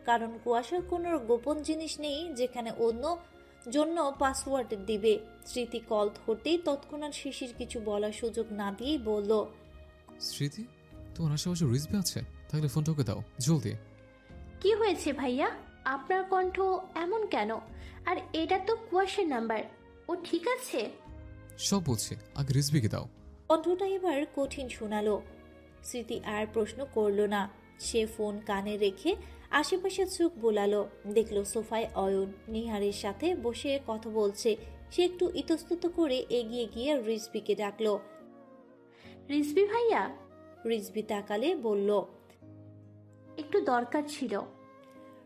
কারণ কুয়াশার কোনো গোপন জিনিস নেই যেখানে অন্য জন্য পাসওয়ার্ড দিবে। স্মৃতি কল ধরতেই তৎক্ষণাৎ শিশির কিছু বলার সুযোগ না দিয়েই বলল, স্মৃতি, তোমার আশেপাশে রিজভি আছে? থাকলে ফোনটা ওকে দাও, জলদি। কি হয়েছে ভাইয়া? আপনার কণ্ঠ এমন কেন? আর এটা তো কুয়াশার নাম্বার। ও ঠিক আছে? সব বলছি, আগে রিজভিকে দাও। কণ্ঠটা এবার কঠিন শোনালো। স্মৃতি আর প্রশ্ন করলো না। সে ফোন কানে রেখে আশেপাশে চোখ বোলালো। দেখলো সোফায় অয়ন নিহারের সাথে বসে কথা বলছে। সে একটু ইতস্তত করে এগিয়ে গিয়ে রিজভিকে ডাকলো। রিজভি ভাইয়া? রিজভি তাকালে বলল, একটু দরকার ছিল।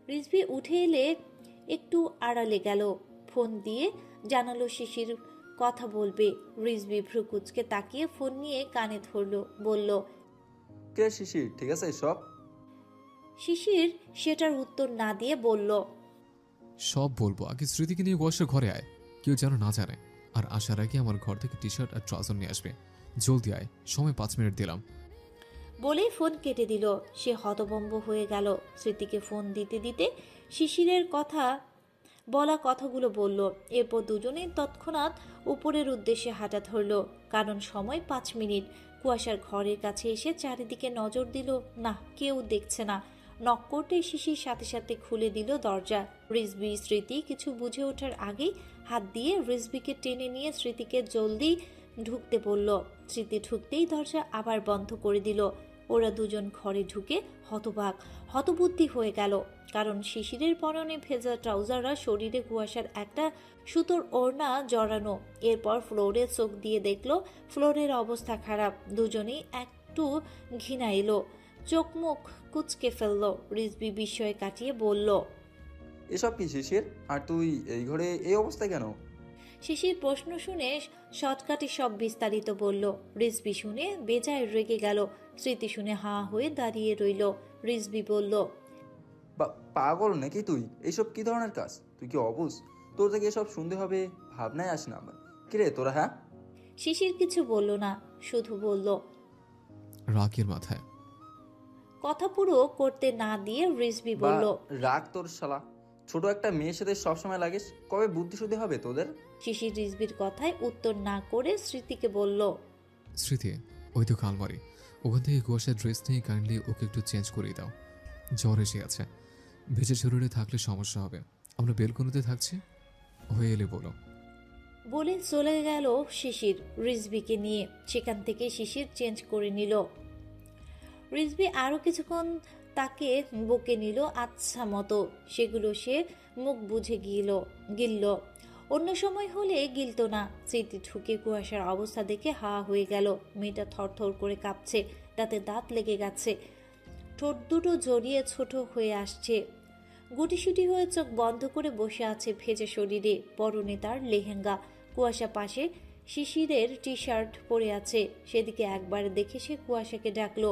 রিজভি উঠে এলে একটু আড়ালে গেল। ফোন দিয়ে জানালো শিশির কথা বলবে। রিজভি ভ্রুকুচকে তাকিয়ে ফোন নিয়ে কানে ধরলো, বলল, কে শিশির, ঠিক আছে সব? শিশির সেটার উত্তর না দিয়ে বলল, সব বলবো, আগে স্মৃতিকে নিয়ে কুয়াশার ঘরে আয়, কেউ যেন না জানে। আর আসার আগে আমার ঘর থেকে টি শার্ট আর ট্রাউজার নিয়ে আসবে। জলদি আয়, সময় 5 মিনিট দিলাম। বলেই ফোন কেটে দিল। সে হতভম্ব হয়ে গেল। স্মৃতিকে ফোন দিতে দিতে শিশিরের বলা কথাগুলো বলল। এরপর দুজনেই তৎক্ষণাৎ উপরের উদ্দেশ্যে হাঁটা ধরল, কারণ সময় 5 মিনিট। কুয়াশার ঘরের কাছে এসে চারিদিকে নজর দিল, না কেউ দেখছে না। নক করতে শিশির সাথে সাথে খুলে দিল দরজা। রিজভি স্মৃতি কিছু বুঝে ওঠার আগেই হাত দিয়ে রিজভিকে টেনে নিয়ে স্মৃতিকে জলদি ঢুকতে বলল। স্মৃতি ঢুকতেই দরজা আবার বন্ধ করে দিল। ওরা দুজন ঘরে ঢুকে হতবুদ্ধি হয়ে গেল, কারণ শিশিরের পরনে ভেজা ট্রাউজাররা, শরীরে কুয়াশার একটা সুতোর ওড়না জড়ানো। এরপর ফ্লোরে চোখ দিয়ে দেখলো ফ্লোরের অবস্থা খারাপ। দুজনেই একটু ঘৃণা এলো, চোখ মুখ কুচকে ফেললো। রিজভি বিস্ময় কাটিয়ে বলল, এসব কি শিশির? আর তুই এই ঘরে এই অবস্থা কেন? শিশির প্রশ্ন শুনে শর্টকাটে সব বিস্তারিত বলল। রিজভি শুনে বেজায় রেগে গেল। স্মৃতি শুনে হাঁ হয়ে দাঁড়িয়ে রইল। রিজভি বলল, পাগল নাকি তুই? এইসব কি ধরনের কাজ? তুই কি অবুঝ? তোর থেকে এসব শুনতে হবে ভাবনায় আসে না আমার। কিরে তোরা? হ্যাঁ? শিশির কিছু বলল না, শুধু বলল, রাগের মাথায়। কথা পুরো করতে না দিয়ে রিজভি বলল, রাগ তোর শালা, ছোট একটা মেয়ের সাথে সবসময় লাগিস, কবে বুদ্ধি শুদ্ধি হবে তোদের? শিশির রিজভির কথায় উত্তর না করে স্মৃতিকে বলল, স্মৃতি, ওই তো আলমারি, ওখান থেকে কুয়াশার ড্রেস নিয়ে কাইন্ডলি ওকে একটু চেঞ্জ করিয়ে দাও। জ্বর এসে আছে, ভেজে শরীরে থাকলে সমস্যা হবে। আমরা বেলকনিতে থাকছি, হয়ে এলে বলো। বলে চলে গেল শিশির রিজভিকে নিয়ে। সেখান থেকে শিশির চেঞ্জ করে নিল। রিজভি আরও কিছুক্ষণ তাকে বকে নিল আচ্ছা মতো। সেগুলো সে মুখ বুঝে গিলল। অন্য সময় হলে গিলতো না। সিটে ঢুকে কুয়াশার অবস্থা দেখে হা হয়ে গেল। মেয়েটা থরথর করে কাঁপছে, দাঁতে দাঁত লেগে গেছে, ঠোঁট দুটো জড়িয়ে ছোট হয়ে আসছে, গুটিসুটি হয়ে চোখ বন্ধ করে বসে আছে ভেজা শরীরে, পরনে তার লেহেঙ্গা। কুয়াশা পাশে শিশিরের টি শার্ট পরে আছে, সেদিকে একবার দেখে সে কুয়াশাকে ডাকলো।